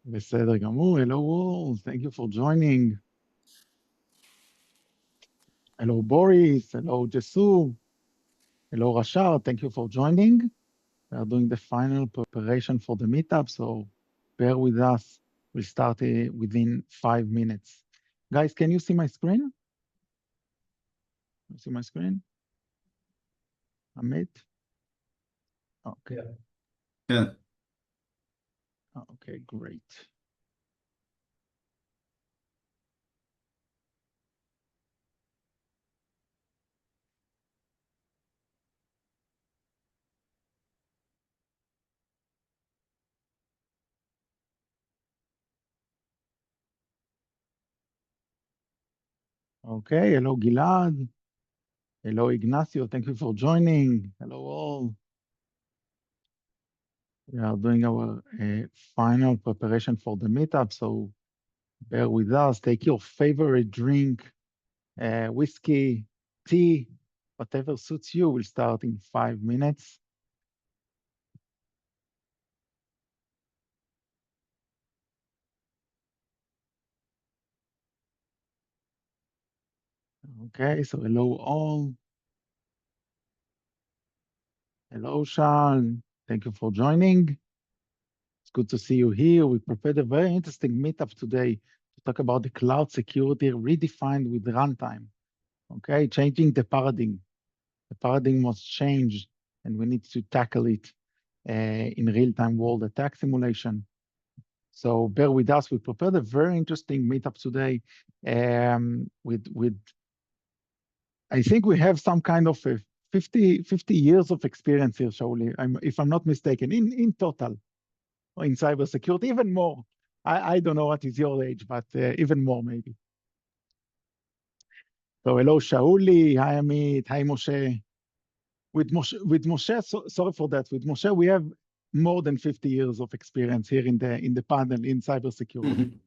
בסדר גמור. Hello all, thank you for joining. Hello Boris, hello Jesu, hello Rashar, thank you for joining. We are doing the final preparation for the meetup, so bear with us. We'll start within 5 minutes. Guys, can you see my screen? You see my screen? Amit? Okay. Yeah. Okay, great. Okay, hello Gilad. Hello Ignacio, thank you for joining. Hello all. We are doing our final preparation for the meetup, so bear with us. Take your favorite drink, whiskey, tea, whatever suits you. We'll start in 5 minutes. Okay, so hello all. Hello, Sean. Thank you for joining. It's good to see you here. We prepared a very interesting meetup today to talk about the cloud security redefined with runtime. Okay, changing the paradigm. The paradigm was changed, and we need to tackle it in real-time world attack simulation. So bear with us. We prepared a very interesting meetup today with I think we have some kind of a 50 years of experience here, Shauli, if I'm not mistaken, in total, in cybersecurity, even more. I don't know what is your age, but even more maybe. So hello, Shauli. Hi, Amit. Hi, Moshe. With Moshe, sorry for that. With Moshe, we have more than 50 years of experience here in the panel in cybersecurity.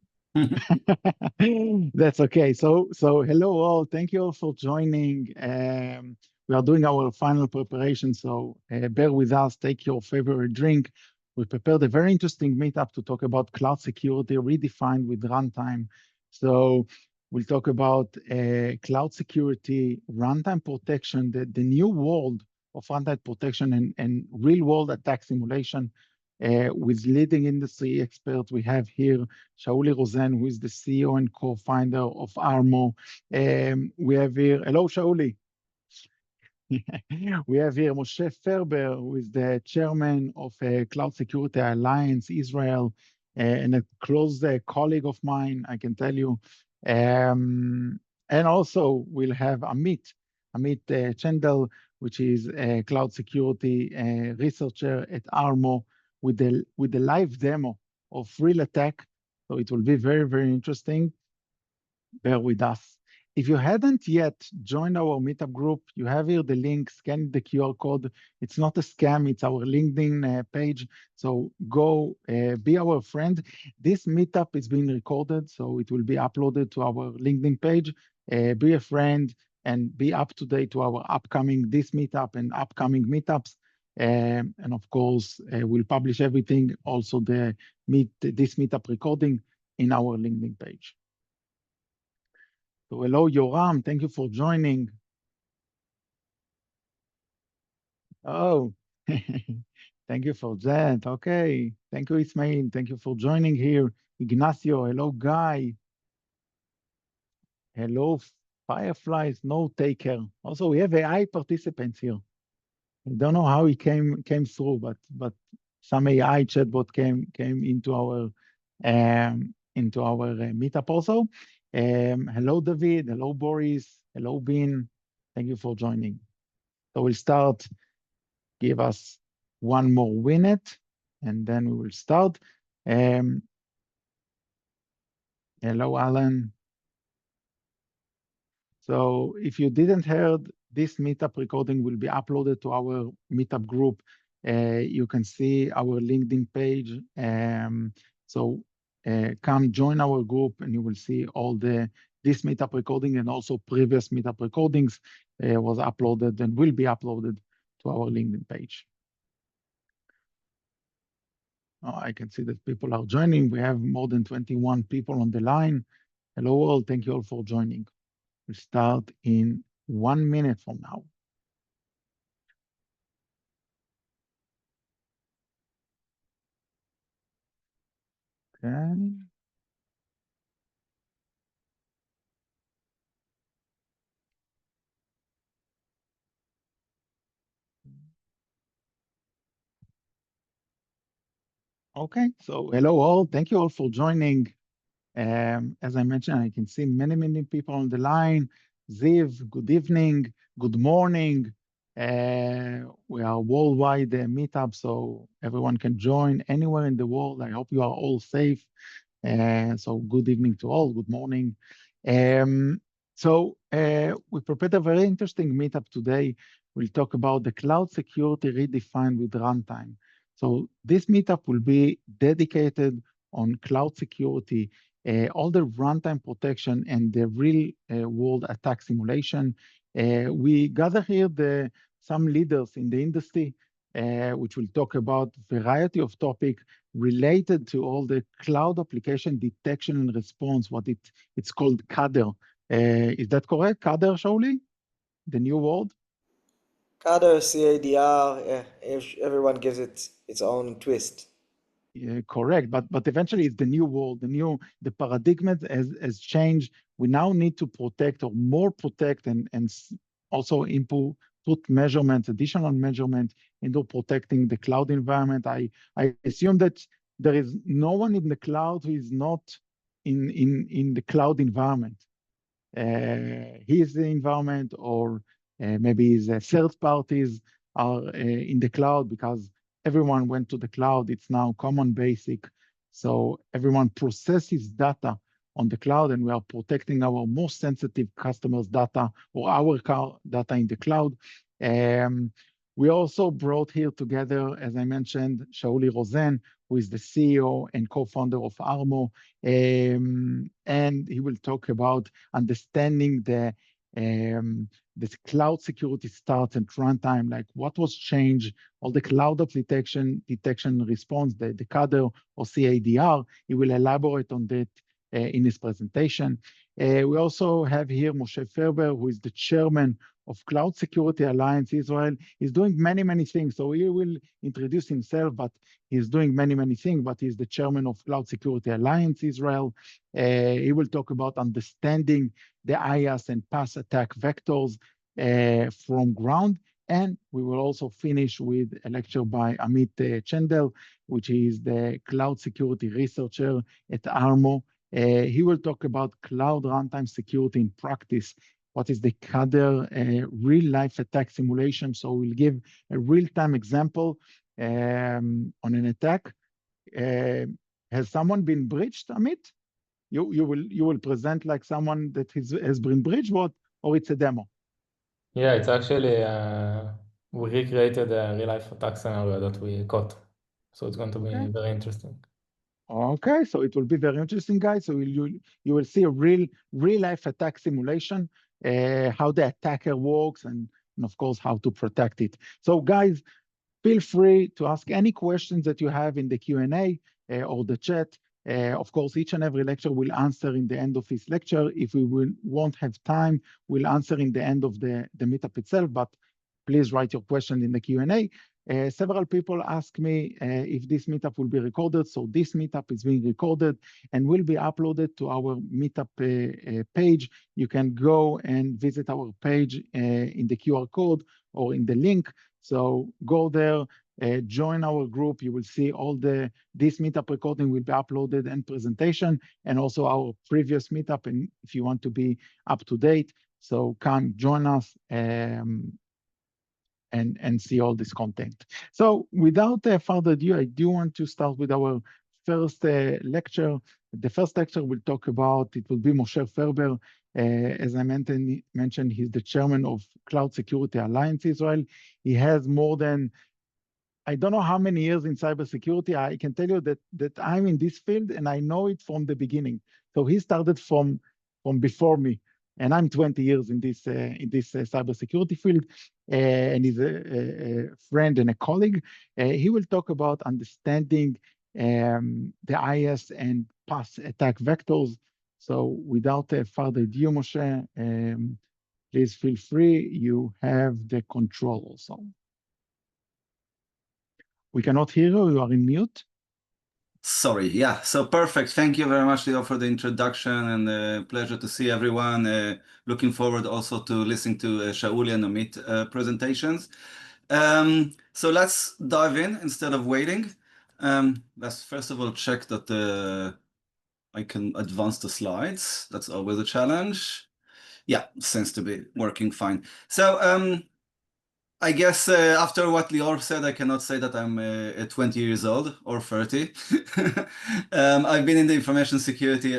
That's okay. So hello all. Thank you all for joining. We are doing our final preparation, so bear with us. Take your favorite drink. We prepared a very interesting meetup to talk about cloud security redefined with runtime. So we'll talk about cloud security, runtime protection, the new world of runtime protection and real-world attack simulation with leading industry experts. We have here Shauli Rozen, who is the CEO and co-founder of ARMO. We have here, hello, Shauli. We have here Moshe Ferber, who is the chairman of Cloud Security Alliance Israel, and a close colleague of mine, I can tell you. And also we'll have Amit Schendel, which is a cloud security researcher at ARMO, with the live demo of real attack. So it will be very, very interesting. Bear with us. If you hadn't yet joined our meetup group, you have here the link, scan the QR code. It's not a scam, it's our LinkedIn page. So go be our friend. This meetup is being recorded, so it will be uploaded to our LinkedIn page. Be a friend and be up to date to our upcoming this meetup and upcoming meetups. And of course, we'll publish everything, also this meetup recording in our LinkedIn page. So hello, Yoram. Thank you for joining. Oh, thank you for that. Okay. Thank you, Ismail. Thank you for joining here. Ignacio. Hello, Guy. Hello, Fireflies. No taker. Also, we have AI participants here. I don't know how he came through, but some AI chatbot came into our meetup also. Hello, David. Hello, Boris. Hello, Bin. Thank you for joining. So we'll start. Give us 1 more minute, and then we will start. Hello, Alan. So if you didn't heard, this meetup recording will be uploaded to our meetup group. You can see our LinkedIn page. So come join our group, and you will see all this meetup recording and also previous meetup recordings was uploaded and will be uploaded to our LinkedIn page. I can see that people are joining. We have more than 21 people on the line. Hello all, thank you all for joining. We'll start in 1 minute from now. Okay. Okay, so hello all, thank you all for joining. As I mentioned, I can see many people on the line. Ziv, good evening, good morning. We are worldwide meetup, so everyone can join anywhere in the world. I hope you are all safe. So good evening to all, good morning. We prepared a very interesting meetup today. We'll talk about the cloud security redefined with runtime. So this meetup will be dedicated on cloud security, all the runtime protection and the real world attack simulation. We gather here some leaders in the industry, which will talk about variety of topics related to all the cloud application detection and response, it's called CADR. Is that correct? CADR, Shauli? The new word? CADR, CADR, yeah, everyone gives it its own twist. Yeah, correct, but eventually it's the new world, the paradigm has changed. We now need to protect or more protect and also put measurements, additional measurement into protecting the cloud environment. I assume that there is no one in the cloud who is not in the cloud environment. His environment or maybe his third parties are in the cloud because everyone went to the cloud. It's now common basic. So everyone processes data on the cloud, and we are protecting our most sensitive customers' data or our data in the cloud. We also brought here together, as I mentioned, Shauli Rozen, who is the CEO and co-founder of ARMO, and he will talk about understanding the cloud security starts and runtime, like what was changed, all the cloud of detection response, the CADR or CADR. He will elaborate on that in his presentation. We also have here Moshe Ferber, who is the chairman of Cloud Security Alliance Israel. He's doing many things. So he will introduce himself, but he's doing many things, but he's the chairman of Cloud Security Alliance Israel. He will talk about understanding the IaaS and PaaS attack vectors from ground. And we will also finish with a lecture by Amit Schendel, which is the cloud security researcher at ARMO. He will talk about cloud runtime security in practice. What is the CADR real-life attack simulation? So we'll give a real-time example on an attack. Has someone been breached, Amit? You will present like someone that has been breached, or it's a demo? Yeah, it's actually we recreated a real-life attack scenario that we caught, so it's going to be very interesting. Okay, so it will be very interesting, guys. So you will see a real-life attack simulation, how the attacker works, and of course, how to protect it. So guys, feel free to ask any questions that you have in the Q&A or the chat. Of course, each and every lecture will answer in the end of his lecture. If we won't have time, we'll answer in the end of the meetup itself, but please write your question in the Q&A. Several people ask me if this meetup will be recorded. So this meetup is being recorded and will be uploaded to our meetup page. You can go and visit our page in the QR code or in the link. So go there, join our group. You will see this meetup recording will be uploaded and presentation, and also our previous meetup. And if you want to be up to date, so come join us and see all this content. So without further ado, I do want to start with our first lecture. The first lecture we'll talk about, it will be Moshe Ferber. As I mentioned, he's the chairman of Cloud Security Alliance Israel. He has more than, I don't know how many years in cybersecurity. I can tell you that I'm in this field and I know it from the beginning. So he started from before me, and I'm 20 years in this cybersecurity field, and he's a friend and a colleague. He will talk about understanding the IaaS and PaaS attack vectors. So without further ado, Moshe, please feel free. You have the control also. We cannot hear you. You are in mute. Sorry, yeah, so perfect. Thank you very much, Lior, for the introduction, and pleasure to see everyone. Looking forward also to listening to Shauli and Amit presentations. So let's dive in instead of waiting. Let's first of all check that I can advance the slides. That's always a challenge. Yeah, seems to be working fine. So I guess after what Lior said, I cannot say that I'm 20 years old or 30. I've been in the information security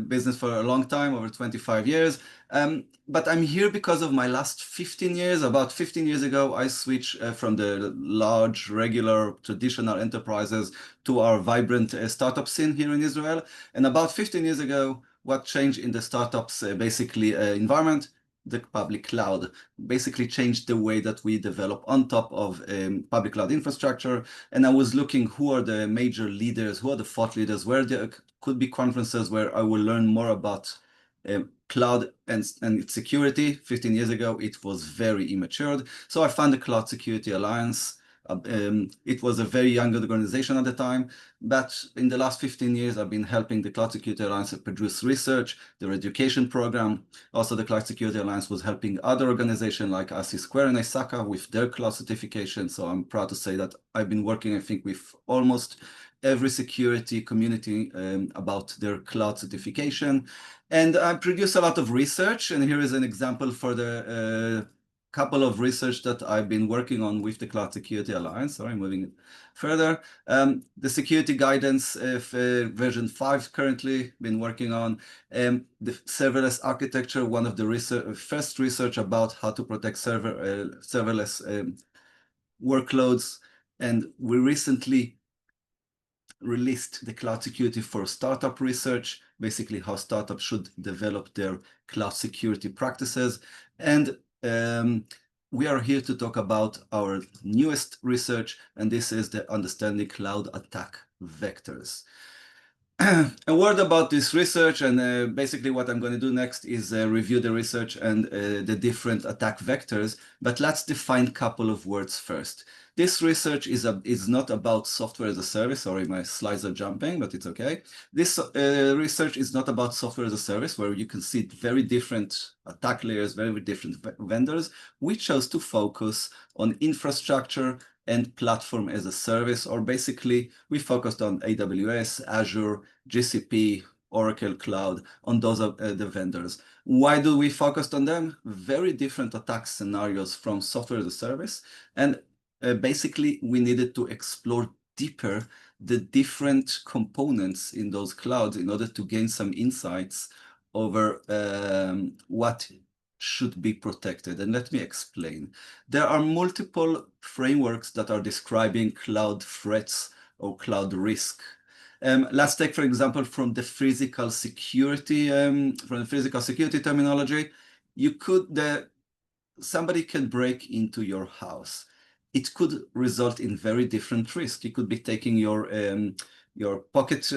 business for a long time, over 25 years. But I'm here because of my last 15 years. About 15 years ago, I switched from the large, regular, traditional enterprises to our vibrant startup scene here in Israel. And about 15 years ago, what changed in the startups basically environment? The public cloud basically changed the way that we develop on top of public cloud infrastructure. And I was looking who are the major leaders, who are the thought leaders, where there could be conferences where I will learn more about cloud and its security. 15 years ago, it was very immature. So I found the Cloud Security Alliance. It was a very young organization at the time, but in the last 15 years, I've been helping the Cloud Security Alliance produce research, their education program. Also, the Cloud Security Alliance was helping other organizations like AC Square and ISACA with their cloud certification. So I'm proud to say that I've been working, I think, with almost every security community about their cloud certification. And I produce a lot of research, and here is an example for the couple of research that I've been working on with the Cloud Security Alliance. Sorry, moving it further. The security guidance version 5 currently been working on. The serverless architecture, one of the first research about how to protect serverless workloads. And we recently released the Cloud Security for Startup research, basically how startups should develop their cloud security practices. And we are here to talk about our newest research, and this is the Understanding Cloud Attack Vectors. A word about this research, and basically what I'm going to do next is review the research and the different attack vectors, but let's define a couple of words first. This research is not about software as a service. Sorry, my slides are jumping, but it's okay. This research is not about software as a service, where you can see very different attack layers, very different vendors. We chose to focus on infrastructure and platform as a service, or basically we focused on AWS, Azure, GCP, Oracle Cloud, on those are the vendors. Why do we focus on them? Very different attack scenarios from software as a service. And basically we needed to explore deeper the different components in those clouds in order to gain some insights over what should be protected. And let me explain. There are multiple frameworks that are describing cloud threats or cloud risk. Let's take, for example, from the physical security terminology. Somebody can break into your house. It could result in very different risks. You could be taking your pocket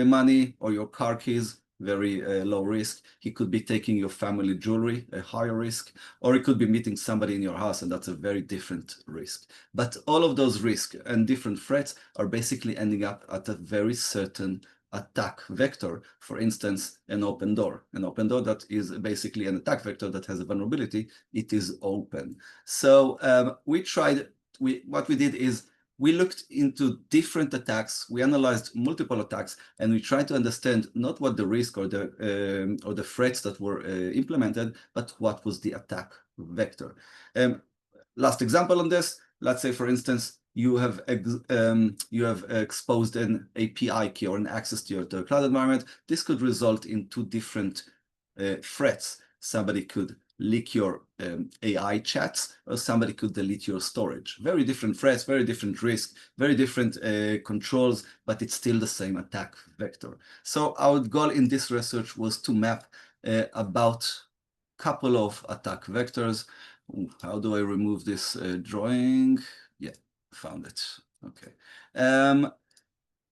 money or your car keys, very low risk. He could be taking your family jewelry, a higher risk, or he could be meeting somebody in your house, and that's a very different risk. But all of those risks and different threats are basically ending up at a very certain attack vector. For instance, an open door. An open door that is basically an attack vector that has a vulnerability. It is open. So what we did is we looked into different attacks. We analyzed multiple attacks, and we tried to understand not what the risk or the threats that were implemented, but what was the attack vector. Last example on this. Let's say, for instance, you have exposed an API key or an access to your cloud environment. This could result in two different threats. Somebody could leak your AI chats, or somebody could delete your storage. Very different threats, very different risks, very different controls, but it's still the same attack vector. So our goal in this research was to map about a couple of attack vectors. How do I remove this drawing? Yeah, found it. Okay.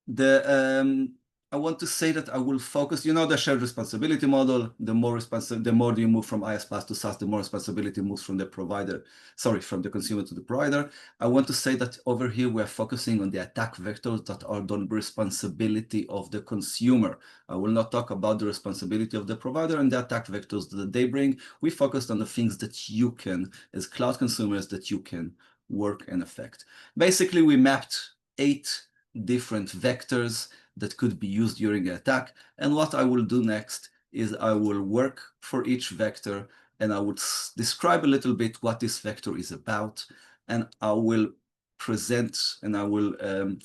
I want to say that I will focus, the shared responsibility model, the more you move from IaaS PaaS to SaaS, the more responsibility moves from the consumer to the provider. I want to say that over here, we're focusing on the attack vectors that are the responsibility of the consumer. I will not talk about the responsibility of the provider and the attack vectors that they bring. We focused on the things that you can, as cloud consumers, that you can work and affect. Basically, we mapped 8 different vectors that could be used during an attack. And what I will do next is I will work for each vector and I would describe a little bit what this vector is about. And I will present and I will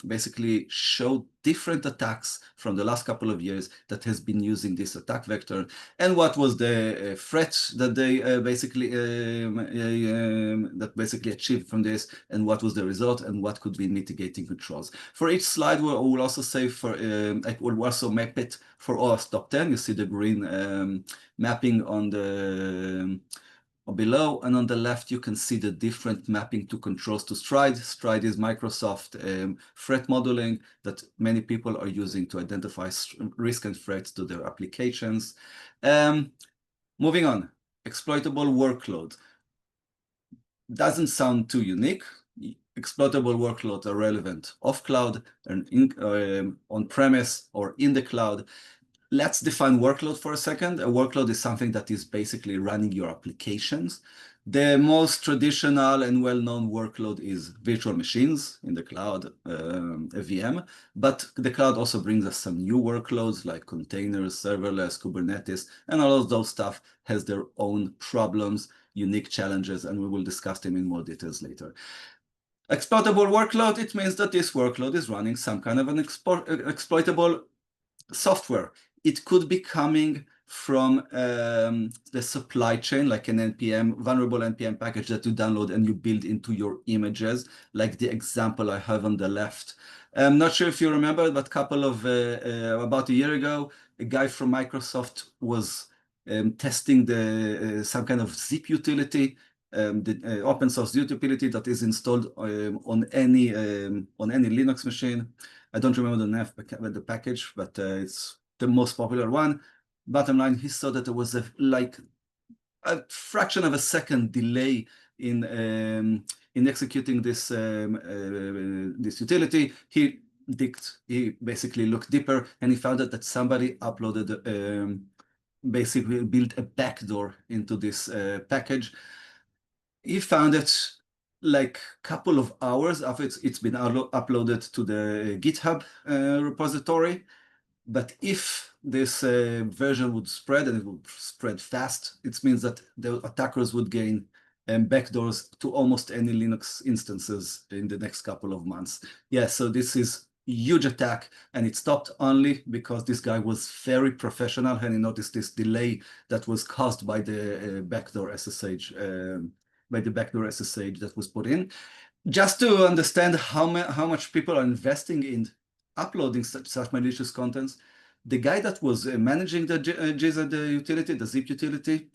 basically show different attacks from the last couple of years that has been using this attack vector and what was the threat that they basically achieved from this and what was the result and what could be mitigating controls. For each slide, I will also say I will also map it for OWASP top 10. You see the green mapping on the below, and on the left you can see the different mapping to controls to Stride. Stride is Microsoft threat modeling that many people are using to identify risk and threats to their applications. Moving on, exploitable workload. Doesn't sound too unique. Exploitable workloads are relevant off cloud and on premise or in the cloud. Let's define workload for a second. A workload is something that is basically running your applications. The most traditional and well-known workload is virtual machines in the cloud, a VM, but the cloud also brings us some new workloads like containers, serverless, Kubernetes, and all of those stuff has their own problems, unique challenges, and we will discuss them in more details later. Exploitable workload, it means that this workload is running some kind of an exploitable software. It could be coming from the supply chain, like an vulnerable NPM package that you download and you build into your images, like the example I have on the left. I'm not sure if you remember, but about a year ago, a guy from Microsoft was testing some kind of zip utility, the open source utility that is installed on any Linux machine. I don't remember the name of the package, but it's the most popular one. Bottom line, he saw that there was a fraction of a second delay in executing this utility. He basically looked deeper and he found out that somebody uploaded, basically built a backdoor into this package. He found it like a couple of hours after it's been uploaded to the GitHub repository. But if this version would spread and it would spread fast, it means that the attackers would gain backdoors to almost any Linux instances in the next couple of months. Yeah, so this is a huge attack, and it stopped only because this guy was very professional and he noticed this delay that was caused by the backdoor SSH, that was put in. Just to understand how much people are investing in uploading such malicious contents, the guy that was managing the GZD utility, the zip utility,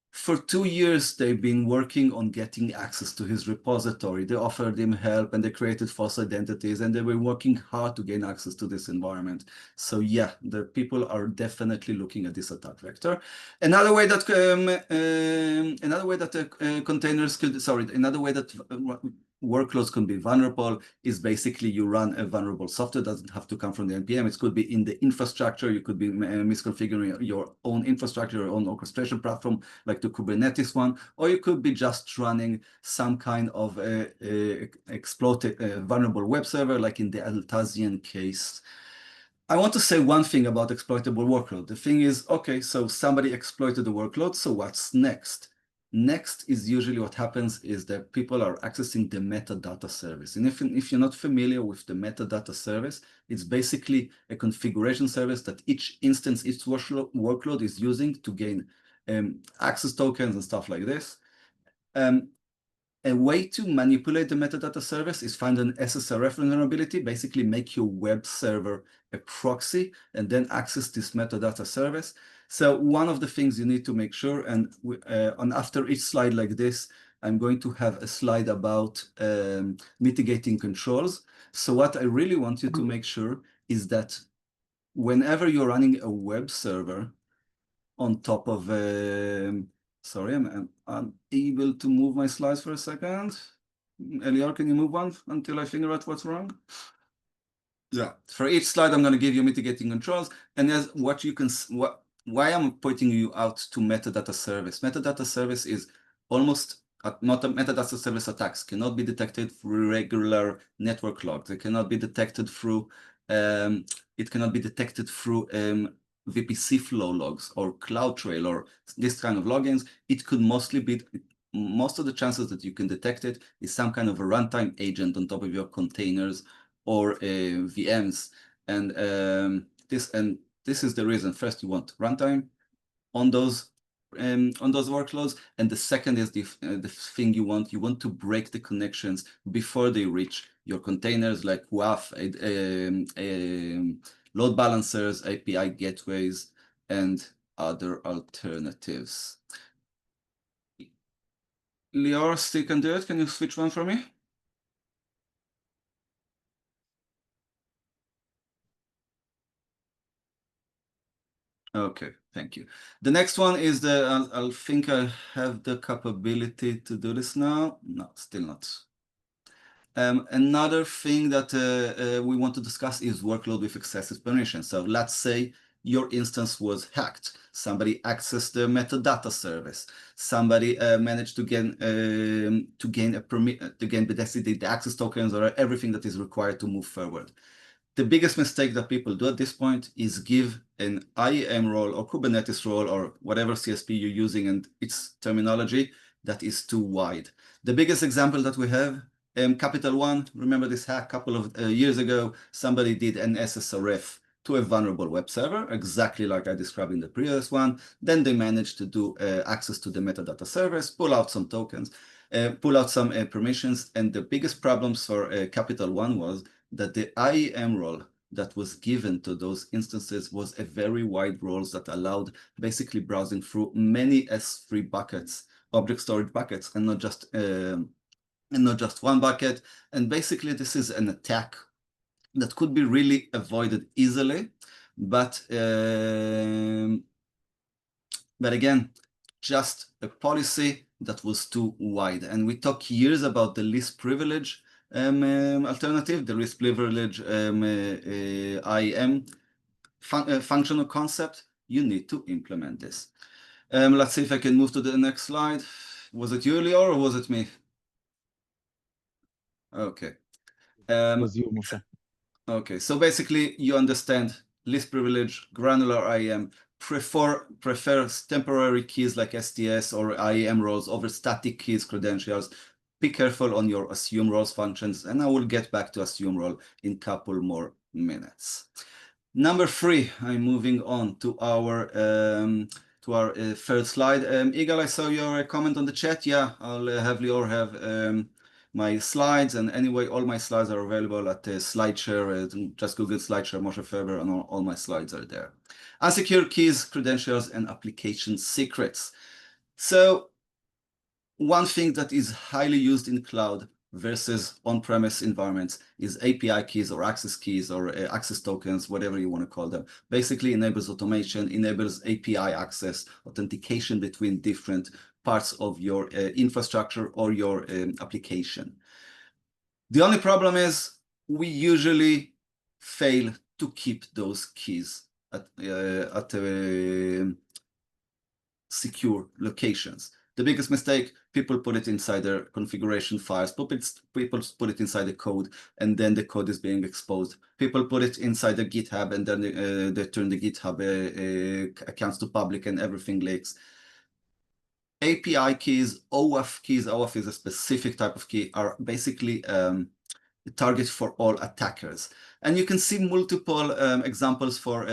for 2 years, they've been working on getting access to his repository. They offered him help and they created false identities and they were working hard to gain access to this environment. So yeah, the people are definitely looking at this attack vector. Another way that workloads can be vulnerable is basically you run a vulnerable software. It doesn't have to come from the NPM. It could be in the infrastructure. You could be misconfiguring your own infrastructure, your own orchestration platform, like the Kubernetes one, or you could be just running some kind of exploited vulnerable web server, like in the Altazian case. I want to say one thing about exploitable workload. The thing is, okay, so somebody exploited the workload, so what's next? Next is usually what happens is that people are accessing the metadata service. And if you're not familiar with the metadata service, it's basically a configuration service that each instance, each workload is using to gain access tokens and stuff like this. A way to manipulate the metadata service is find an SSRF vulnerability, basically make your web server a proxy and then access this metadata service. So one of the things you need to make sure, and after each slide like this, I'm going to have a slide about mitigating controls. So what I really want you to make sure is that whenever you're running a web server on top of sorry, I'm unable to move my slides for a second. Lior, can you move one until I figure out what's wrong? Yeah, for each slide, I'm going to give you mitigating controls. And as what you can, why I'm pointing you out to metadata service. Metadata service is almost not a metadata service attacks, cannot be detected through regular network logs. It cannot be detected through, VPC flow logs or CloudTrail or this kind of logins. It could mostly be, most of the chances that you can detect it is some kind of a runtime agent on top of your containers or VMs, and this is the reason. First, you want runtime on those workloads, and the second is the thing you want to break the connections before they reach your containers, like WAF, load balancers, API gateways, and other alternatives. Lior, still can do it. Can you switch one for me? Okay, thank you. The next one is I think I have the capability to do this now. No, still not. Another thing that we want to discuss is workload with excessive permission. So let's say your instance was hacked. Somebody accessed the metadata service. Somebody managed to gain basically the access tokens or everything that is required to move forward. The biggest mistake that people do at this point is give an IAM role or Kubernetes role or whatever CSP you're using and its terminology that is too wide. The biggest example that we have, Capital One, remember this hack a couple of years ago, somebody did an SSRF to a vulnerable web server, exactly like I described in the previous one. Then they managed to do access to the metadata service, pull out some tokens, pull out some permissions. And the biggest problems for Capital One was that the IAM role that was given to those instances was a very wide role that allowed basically browsing through many S3 buckets, object storage buckets, and not just one bucket. And basically, this is an attack that could be really avoided easily, but again, just a policy that was too wide. And we talk years about the least privilege alternative, the least privilege IAM functional concept. You need to implement this. Let's see if I can move to the next slide. Was it you, Lior, or was it me? Okay. It was you, Moshe. Okay, so basically you understand least privilege, granular IAM, prefers temporary keys like STS or IAM roles over static keys, credentials. Be careful on your assume roles functions, and I will get back to assume role in a couple more minutes. Number 3, I'm moving on to our third slide. Igal, I saw your comment on the chat. Yeah, I'll have Lior have my slides, and anyway, all my slides are available at SlideShare. Just Google SlideShare Moshe Ferber, and all my slides are there. Unsecure keys, credentials, and application secrets. So one thing that is highly used in cloud versus on-premise environments is API keys or access keys or access tokens, whatever you want to call them. Basically enables automation, enables API access, authentication between different parts of your infrastructure or your application. The only problem is we usually fail to keep those keys at secure locations. The biggest mistake, people put it inside their configuration files. People put it inside the code, and then the code is being exposed. People put it inside the GitHub, and then they turn the GitHub accounts to public, and everything leaks. API keys, OAuth is a specific type of key, are basically the target for all attackers. And you can see multiple examples for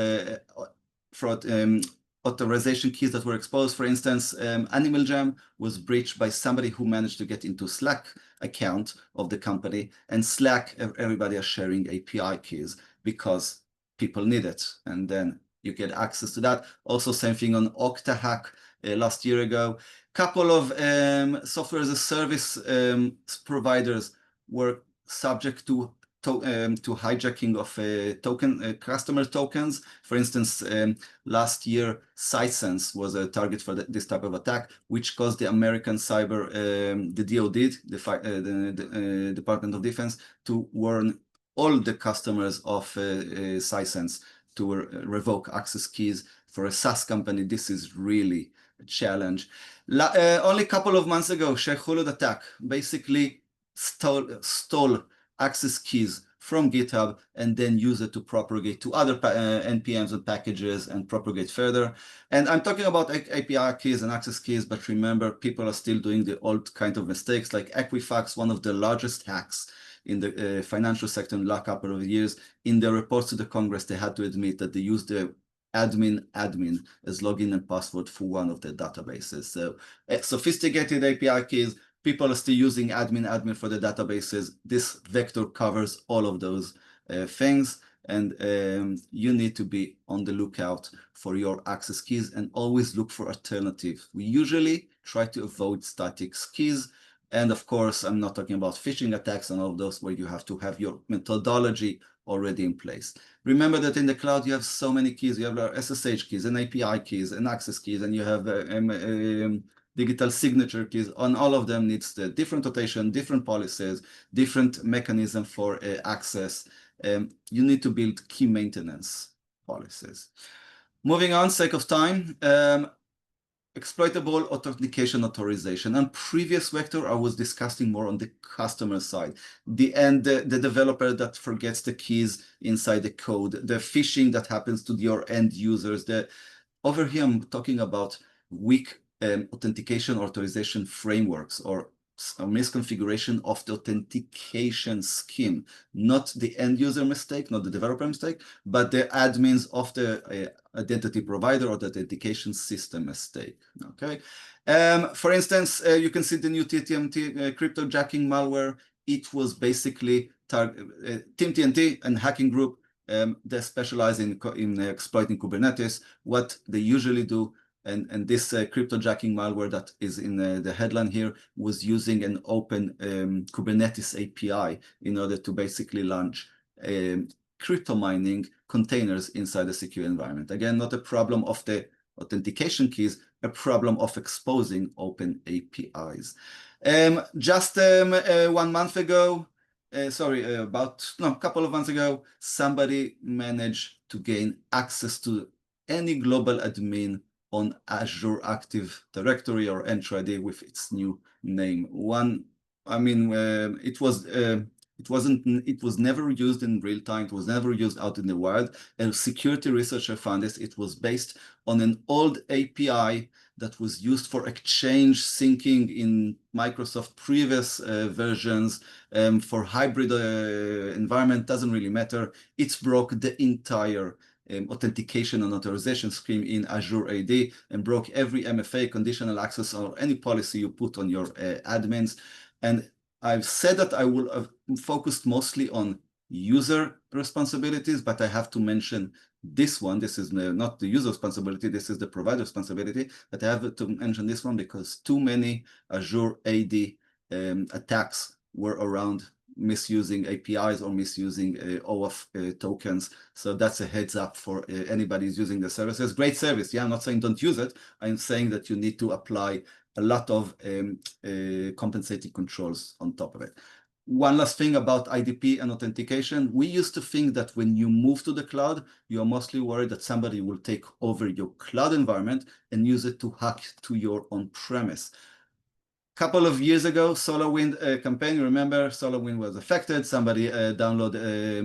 authorization keys that were exposed. For instance, Animal Jam was breached by somebody who managed to get into Slack account of the company, and Slack, everybody are sharing API keys because people need it, and then you get access to that. Also, same thing on Okta hack. last year ago. Couple of software as a service providers were subject to hijacking of customer tokens. For instance, last year, Sisense was a target for this type of attack, which caused the American cyber, the DoD, the Department of Defense, to warn all the customers of Sisense to revoke access keys. For a SaaS company, this is really a challenge. Only a couple of months ago, Shauli attack basically stole access keys from GitHub and then use it to propagate to other NPMs and packages and propagate further. And I'm talking about API keys and access keys, but remember, people are still doing the old kind of mistakes, like Equifax, one of the largest hacks in the financial sector in the last couple of years. In their reports to the Congress, they had to admit that they used the admin as login and password for one of their databases. So sophisticated API keys, people are still using admin for the databases. This vector covers all of those things, and you need to be on the lookout for your access keys and always look for alternatives. We usually try to avoid static keys. And of course, I'm not talking about phishing attacks and all of those where you have to have your methodology already in place. Remember that in the cloud, you have so many keys. You have SSH keys and API keys and access keys, and you have digital signature keys. On all of them needs the different rotation, different policies, different mechanism for access. You need to build key maintenance policies. Moving on, sake of time, exploitable authentication authorization. On previous vector, I was discussing more on the customer side, the developer that forgets the keys inside the code, the phishing that happens to your end users. Over here, I'm talking about weak authentication authorization frameworks or a misconfiguration of the authentication scheme, not the end user mistake, not the developer mistake, but the admins of the identity provider or the authentication system mistake. Okay. For instance, you can see the new TMT cryptojacking malware. It was basically Team TNT and hacking group. They specialize in exploiting Kubernetes. What they usually do, and this cryptojacking malware that is in the headline here was using an open Kubernetes API in order to basically launch crypto mining containers inside a secure environment. Again, not a problem of the authentication keys, a problem of exposing open APIs. Just 1 month ago, a couple of months ago, somebody managed to gain access to any global admin on Azure Active Directory or Entry ID with its new name. It was never used in real time. It was never used out in the wild. A security researcher found this. It was based on an old API that was used for Exchange syncing in Microsoft previous versions for hybrid environment. Doesn't really matter. It's broke the entire authentication and authorization scheme in Azure AD and broke every MFA, conditional access, or any policy you put on your admins. And I've said that I will have focused mostly on user responsibilities, but I have to mention this one. This is not the user responsibility, this is the provider responsibility, but I have to mention this one because too many Azure AD attacks were around misusing APIs or misusing OAuth tokens. So that's a heads up for anybody who's using the services. Great service. Yeah, I'm not saying don't use it. I'm saying that you need to apply a lot of compensating controls on top of it. One last thing about IDP and authentication. We used to think that when you move to the cloud, you're mostly worried that somebody will take over your cloud environment and use it to hack to your on-premise. Couple of years ago, SolarWind campaign, remember, SolarWind was affected. Somebody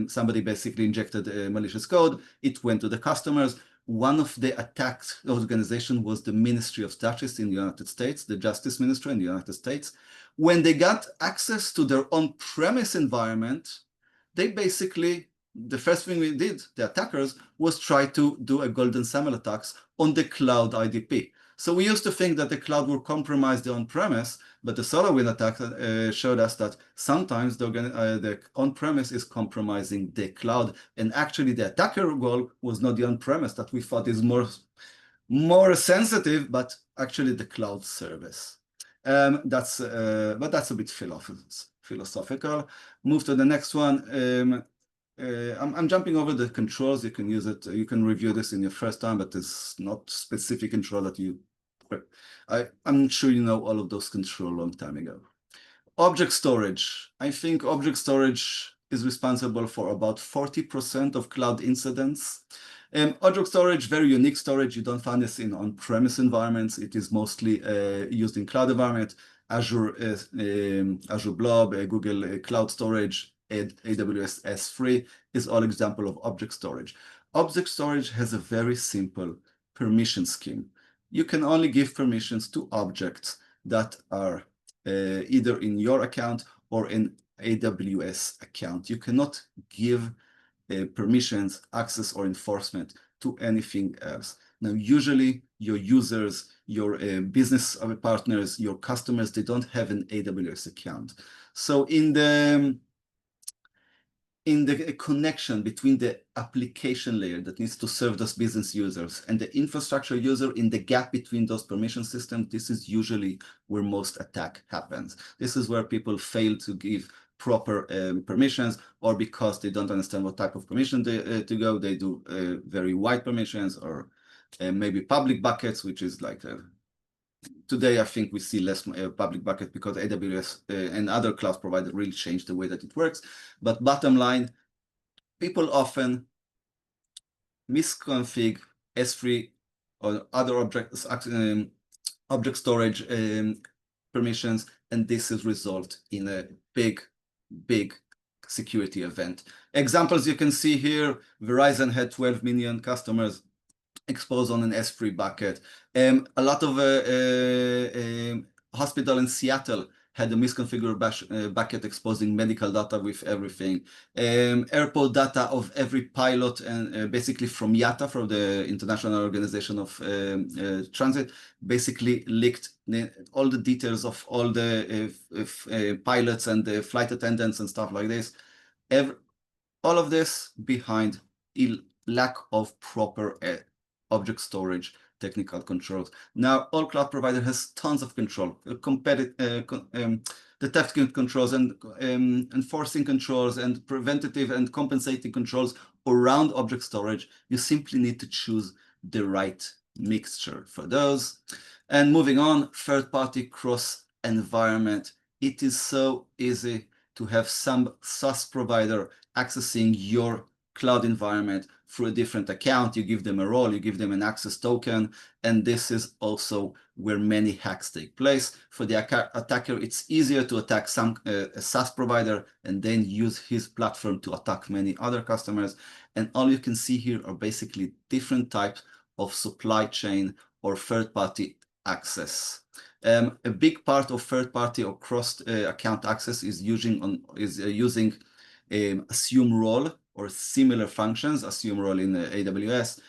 somebody basically injected malicious code. It went to the customers. One of the attacked organizations was the Ministry of Justice in the United States, the Justice Ministry in the United States. When they got access to their on-premise environment, they basically, the first thing we did, the attackers, was try to do a golden SAML attacks on the cloud IDP. So we used to think that the cloud will compromise the on-premise, but the SolarWind attack showed us that sometimes the on-premise is compromising the cloud. And actually the attacker goal was not the on-premise that we thought is more sensitive, but actually the cloud service. But that's a bit philosophical. Move to the next one. I'm jumping over the controls. You can use it. You can review this in your first time, but it's not specific control that you. I'm sure you know all of those controls a long time ago. Object storage. I think object storage is responsible for about 40% of cloud incidents. Object storage, very unique storage. You don't find this in on-premise environments. It is mostly used in cloud environment. Azure Blob, Google Cloud Storage, AWS S3 is all example of object storage. Object storage has a very simple permission scheme. You can only give permissions to objects that are either in your account or in AWS account. You cannot give permissions, access, or enforcement to anything else. Now, usually your users, your business partners, your customers, they don't have an AWS account. So in the connection between the application layer that needs to serve those business users and the infrastructure user, in the gap between those permission systems, this is usually where most attack happens. This is where people fail to give proper permissions, or because they don't understand what type of permission to go, they do very wide permissions, or maybe public buckets, which is like today, I think we see less public bucket because AWS and other cloud providers really changed the way that it works. But bottom line, people often misconfigure S3 or other object storage permissions, and this is result in a big security event. Examples you can see here: Verizon had 12 million customers exposed on an S3 bucket. A lot of hospital in Seattle had a misconfigured bucket exposing medical data with everything. Airport data of every pilot, and basically from IATA, from the International Organization of Transit, basically leaked all the details of all the pilots and the flight attendants and stuff like this. All of this behind lack of proper object storage technical controls. Now, all cloud provider has tons of control, detecting controls and enforcing controls and preventative and compensating controls around object storage. You simply need to choose the right mixture for those. And moving on, third-party cross environment. It is so easy to have some SaaS provider accessing your cloud environment through a different account. You give them a role, you give them an access token, and this is also where many hacks take place. For the attacker, it's easier to attack a SaaS provider and then use his platform to attack many other customers. And all you can see here are basically different types of supply chain or third-party access. A big part of third-party or cross-account access is using assume role or similar functions. Assume role in AWS,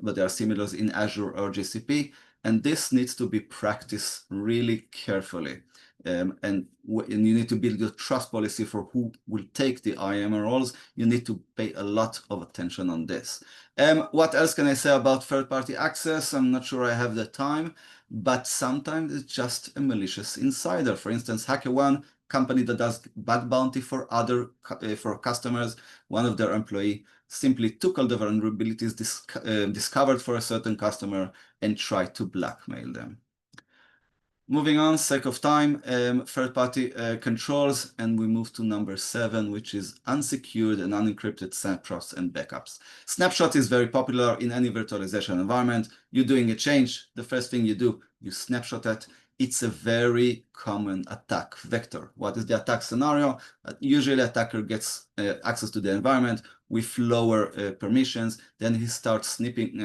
but there are similars in Azure or GCP, and this needs to be practiced really carefully. And you need to build your trust policy for who will take the IAM roles. You need to pay a lot of attention on this. What else can I say about third-party access? I'm not sure I have the time, but sometimes it's just a malicious insider. For instance, HackerOne, company that does bug bounty for customers, one of their employees simply took all the vulnerabilities discovered for a certain customer and tried to blackmail them. Moving on, sake of time, third-party controls, and we move to number 7, which is unsecured and unencrypted snapshots and backups. Snapshot is very popular in any virtualization environment. You're doing a change, the first thing you do, you snapshot it. It's a very common attack vector. What is the attack scenario? Usually, attacker gets access to the environment with lower permissions. Then he starts snipping,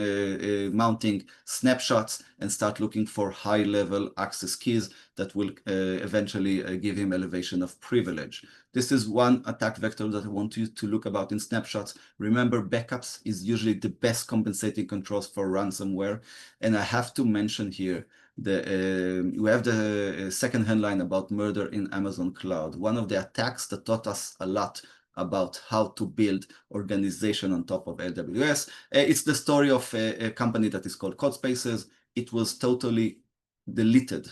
mounting snapshots, and start looking for high-level access keys that will eventually give him elevation of privilege. This is one attack vector that I want you to look about in snapshots. Remember, backups is usually the best compensating controls for ransomware. And I have to mention here, we have the second headline about murder in Amazon cloud. One of the attacks that taught us a lot about how to build organization on top of AWS. It's the story of a company that is called CodeSpaces. It was totally deleted,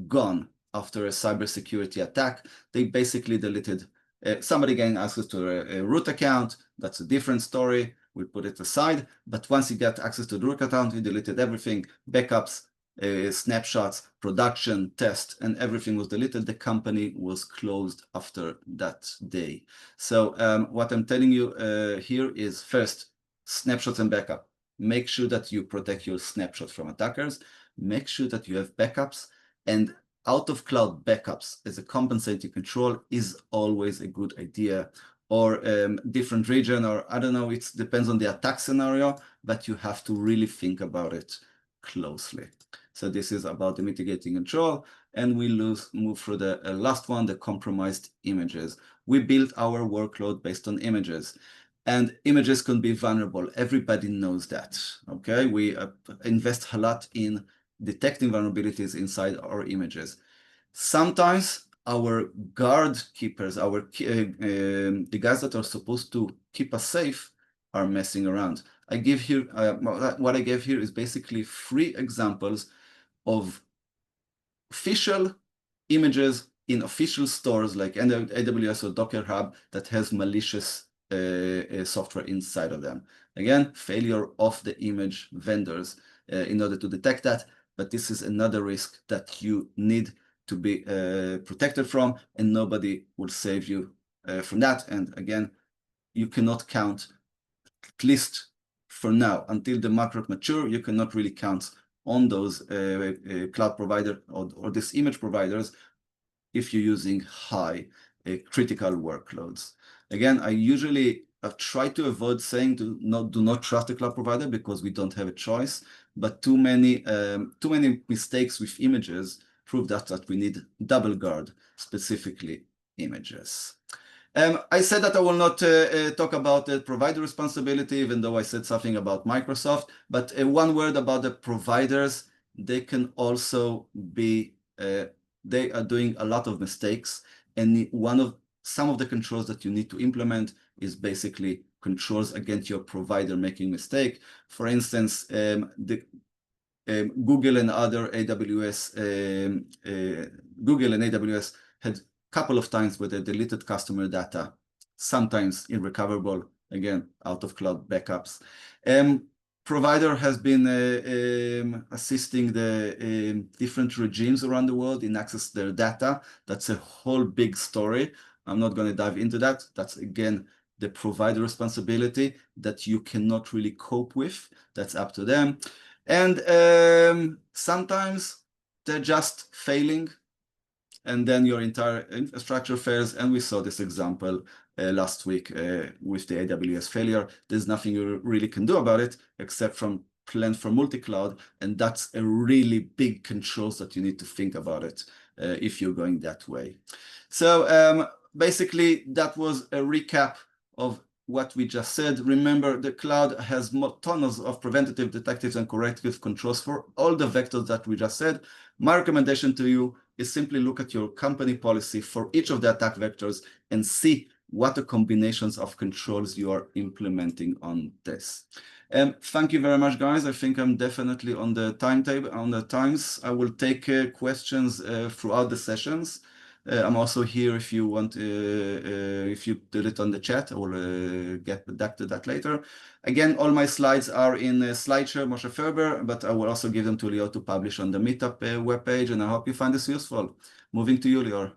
gone after a cybersecurity attack. They basically deleted, somebody gained access to a root account. That's a different story. We put it aside. But once you get access to the root account, you deleted everything, backups, snapshots, production, test, and everything was deleted. The company was closed after that day. So what I'm telling you here is, first, snapshots and backup. Make sure that you protect your snapshots from attackers. Make sure that you have backups, and out-of-cloud backups as a compensating control is always a good idea. Or different region, or I don't know, it depends on the attack scenario, but you have to really think about it closely. So this is about the mitigating control, and we move through the last one, the compromised images. We built our workload based on images, and images can be vulnerable. Everybody knows that, okay? We invest a lot in detecting vulnerabilities inside our images. Sometimes our guard keepers, the guys that are supposed to keep us safe, are messing around. I give here, what I gave here is basically 3 examples of official images in official stores like AWS or Docker Hub that has malicious software inside of them. Again, failure of the image vendors in order to detect that, but this is another risk that you need to be protected from, and nobody will save you from that. And again, you cannot count, at least for now, until the market mature, you cannot really count on those cloud provider or these image providers if you're using high critical workloads. Again, I usually try to avoid saying do not trust the cloud provider, because we don't have a choice. But too many mistakes with images prove that we need double guard, specifically images. I said that I will not talk about the provider responsibility, even though I said something about Microsoft. But one word about the providers: they can also be, they are doing a lot of mistakes. And some of the controls that you need to implement is basically controls against your provider making mistake. For instance, Google and other AWS, Google and AWS had couple of times where they deleted customer data, sometimes irrecoverable, again, out of cloud backups. Provider has been assisting the different regimes around the world in access their data. That's a whole big story. I'm not going to dive into that. That's, again, the provider responsibility that you cannot really cope with. That's up to them. And sometimes they're just failing, and then your entire infrastructure fails. And we saw this example last week with the AWS failure. There's nothing you really can do about it except from plan for multi-cloud, and that's a really big controls that you need to think about it if you're going that way. So basically, that was a recap of what we just said. Remember, the cloud has tons of preventative, detective, and corrective controls for all the vectors that we just said. My recommendation to you is simply look at your company policy for each of the attack vectors and see what the combinations of controls you are implementing on this. Thank you very much, guys. I think I'm definitely on the timetable, on the times. I will take questions throughout the sessions. I'm also here if you want, if you did it on the chat. I will get back to that later. Again, all my slides are in SlideShare, Moshe Ferber, but I will also give them to Lior to publish on the Meetup webpage, and I hope you find this useful. Moving to you, Lior.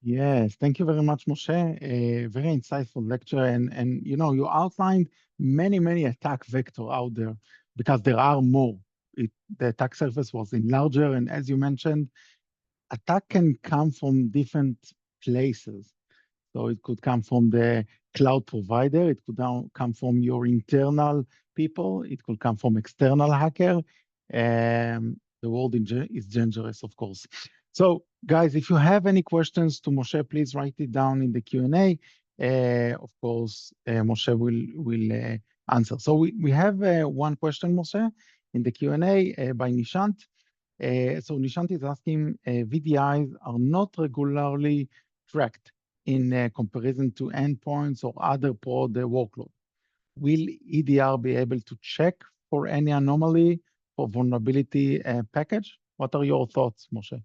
Yes, thank you very much, Moshe. A very insightful lecture, and you know, you outlined many attack vectors out there, because there are more. The attack surface was larger, and as you mentioned, attack can come from different places. So it could come from the cloud provider, it could come from your internal people, it could come from external hacker. The world is dangerous, of course. So guys, if you have any questions to Moshe, please write it down in the Q&A. Of course, Moshe will answer. So we have one question, Moshe, in the Q&A by Nishant. So Nishant is asking, VDIs are not regularly tracked. in comparison to endpoints or other prod workload. Will EDR be able to check for any anomaly or vulnerability package? What are your thoughts, Moshe?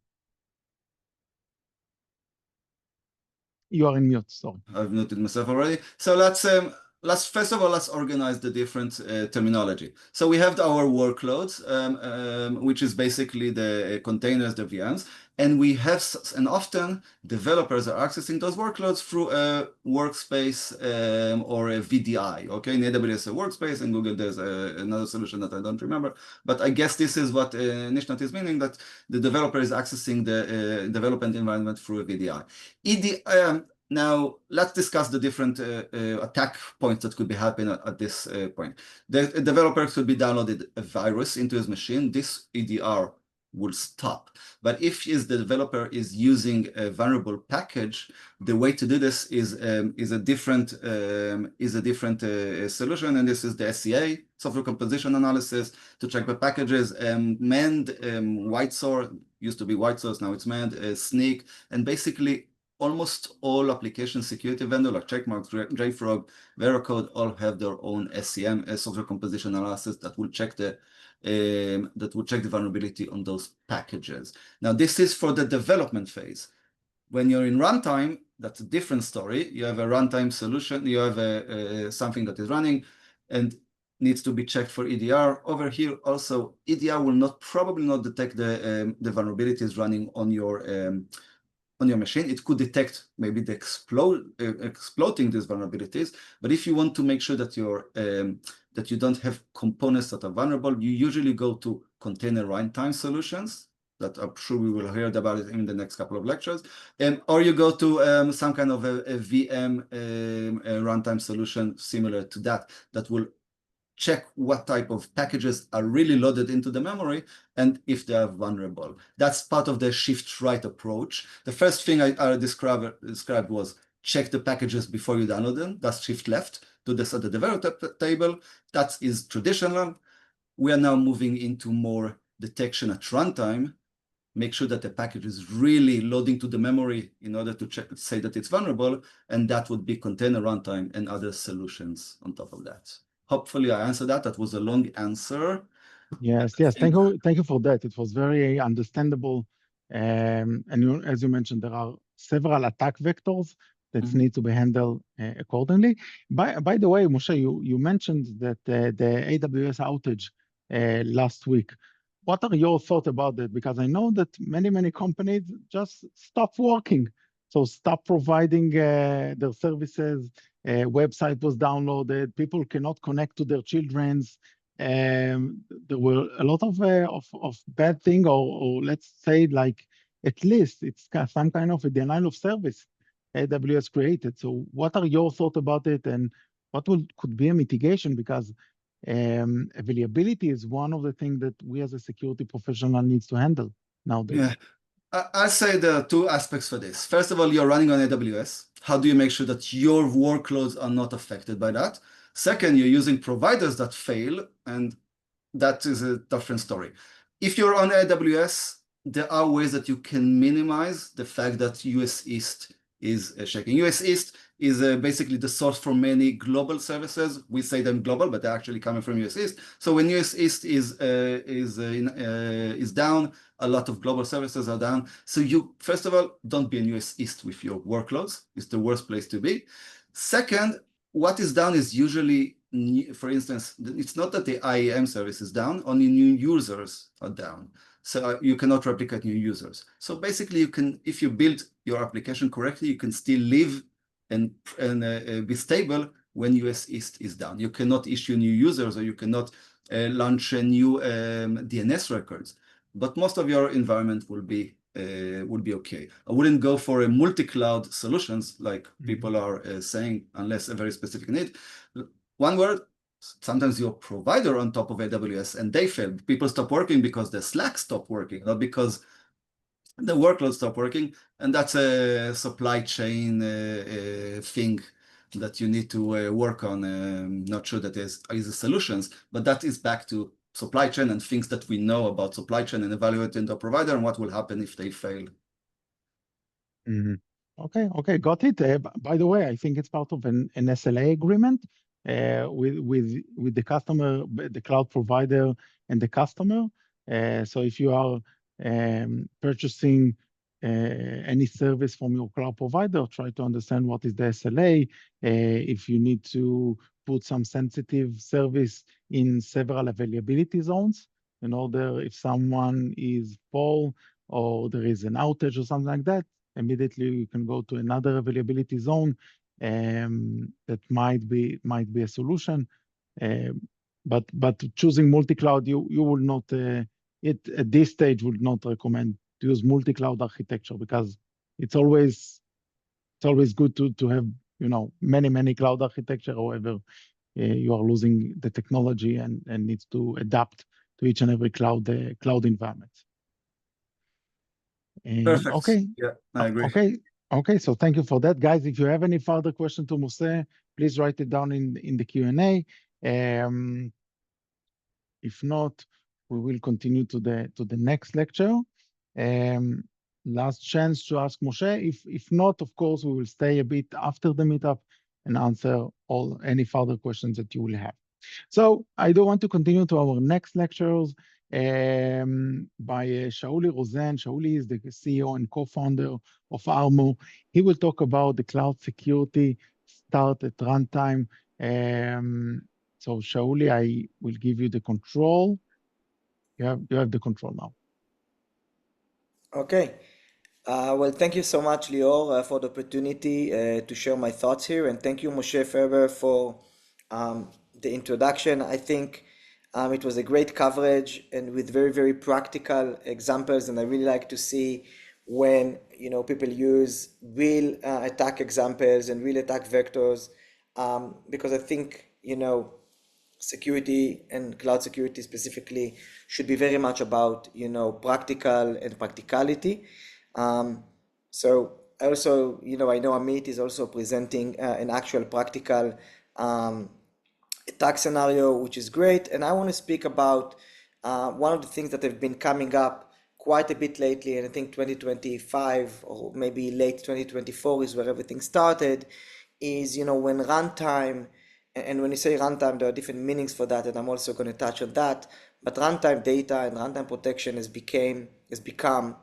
You are in mute, sorry. I've muted myself already. So let's first of all, let's organize the different terminology. So we have our workloads, which is basically the containers, the VMs, and we have, and often developers are accessing those workloads through a workspace or a VDI. Okay, in AWS a workspace, and Google there's another solution that I don't remember, but I guess this is what Nishnat is meaning, that the developer is accessing the development environment through a VDI. Now, let's discuss the different attack points that could be happening at this point. The developer could be downloaded a virus into his machine. This EDR will stop. But if the developer is using a vulnerable package, the way to do this is a different solution, and this is the SCA, software composition analysis, to check the packages. Manned, Whitesor, used to be Whitesor, now it's Manned, Sneak, and basically almost all application security vendors like Checkmarx, JFrog, Veracode all have their own SCM, software composition analysis, that will check the vulnerability on those packages. Now, this is for the development phase. When you're in runtime, that's a different story. You have a runtime solution. You have something that is running and needs to be checked for EDR. Over here, also, EDR will probably not detect the vulnerabilities running on your machine. It could detect maybe the exploiting these vulnerabilities, but if you want to make sure that that you don't have components that are vulnerable, you usually go to container runtime solutions that I'm sure we will hear about it in the next couple of lectures, or you go to some kind of a VM runtime solution similar to that will check what type of packages are really loaded into the memory and if they are vulnerable. That's part of the shift right approach. The first thing I described was check the packages before you download them. That's shift left. Do this at the developer table. That is traditional. We are now moving into more detection at runtime. Make sure that the package is really loading to the memory in order to say that it's vulnerable, and that would be container runtime and other solutions on top of that. Hopefully I answered that. That was a long answer. Yes, thank you for that. It was very understandable. And as you mentioned, there are several attack vectors that need to be handled accordingly. By the way, Moshe, you mentioned that the AWS outage last week. What are your thoughts about that? Because I know that many companies just stop working. So stop providing their services. Website was downloaded. People cannot connect to their children's. There were a lot of bad thing, or let's say, like, at least it's some kind of a denial of service AWS created. So what are your thoughts about it, and what could be a mitigation? Because availability is one of the things that we as a security professional needs to handle nowadays. Yeah. I say there are two aspects for this. First of all, you're running on AWS. How do you make sure that your workloads are not affected by that? Second, you're using providers that fail, and that is a different story. If you're on AWS, there are ways that you can minimize the fact that US East is shaking. US East is basically the source for many global services. We say them global, but they're actually coming from US East. So when US East is down, a lot of global services are down. So you, first of all, don't be in US East with your workloads. It's the worst place to be. Second, what is down is usually, for instance, it's not that the IAM service is down, only new users are down. So you cannot replicate new users. So basically, you can, if you build your application correctly, you can still live and be stable when US East is down. You cannot issue new users, or you cannot launch a new DNS records. But most of your environment will be okay. I wouldn't go for a multi-cloud solutions like people are saying, unless a very specific need. One word. Sometimes your provider on top of AWS and they fail. People stop working because the Slack stopped working, not because the workload stopped working. And that's a supply chain thing that you need to work on. Not sure that is the solutions, but that is back to supply chain and things that we know about supply chain and evaluating the provider and what will happen if they fail. Okay, got it. By the way, I think it's part of an SLA agreement with the customer, the cloud provider, and the customer. So if you are purchasing any service from your cloud provider, try to understand what is the SLA. If you need to put some sensitive service in several availability zones in order if someone is full or there is an outage or something like that, immediately you can go to another availability zone that might be a solution. But choosing multi-cloud, you will not at this stage would not recommend to use multi-cloud architecture because it's always good to have many cloud architecture. However, you are losing the technology and needs to adapt to each and every cloud environment. Perfect. Okay. Yeah, I agree. Okay. So thank you for that, guys. If you have any further question to Moshe, please write it down in the Q&A. If not, we will continue to the next lecture. Last chance to ask Moshe. If not, of course, we will stay a bit after the meetup and answer any further questions that you will have. So I do want to continue to our next lectures by Shauli Rozen. Shauli is the CEO and co-founder of ARMO. He will talk about the cloud security start at runtime. So Shauli, I will give you the control. You have the control now. Okay. Well, thank you so much, Lior, for the opportunity to share my thoughts here. And thank you, Moshe Ferber, for the introduction. I think it was a great coverage and with very, very practical examples. And I really like to see when people use real attack examples and real attack vectors, because I think security and cloud security specifically should be very much about practical and practicality. So also I know Amit is also presenting an actual practical attack scenario, which is great. And I want to speak about one of the things that have been coming up quite a bit lately, and I think 2025 or maybe late 2024 is where everything started, is when runtime, and when you say runtime, there are different meanings for that, and I'm also going to touch on that, but runtime data and runtime protection has become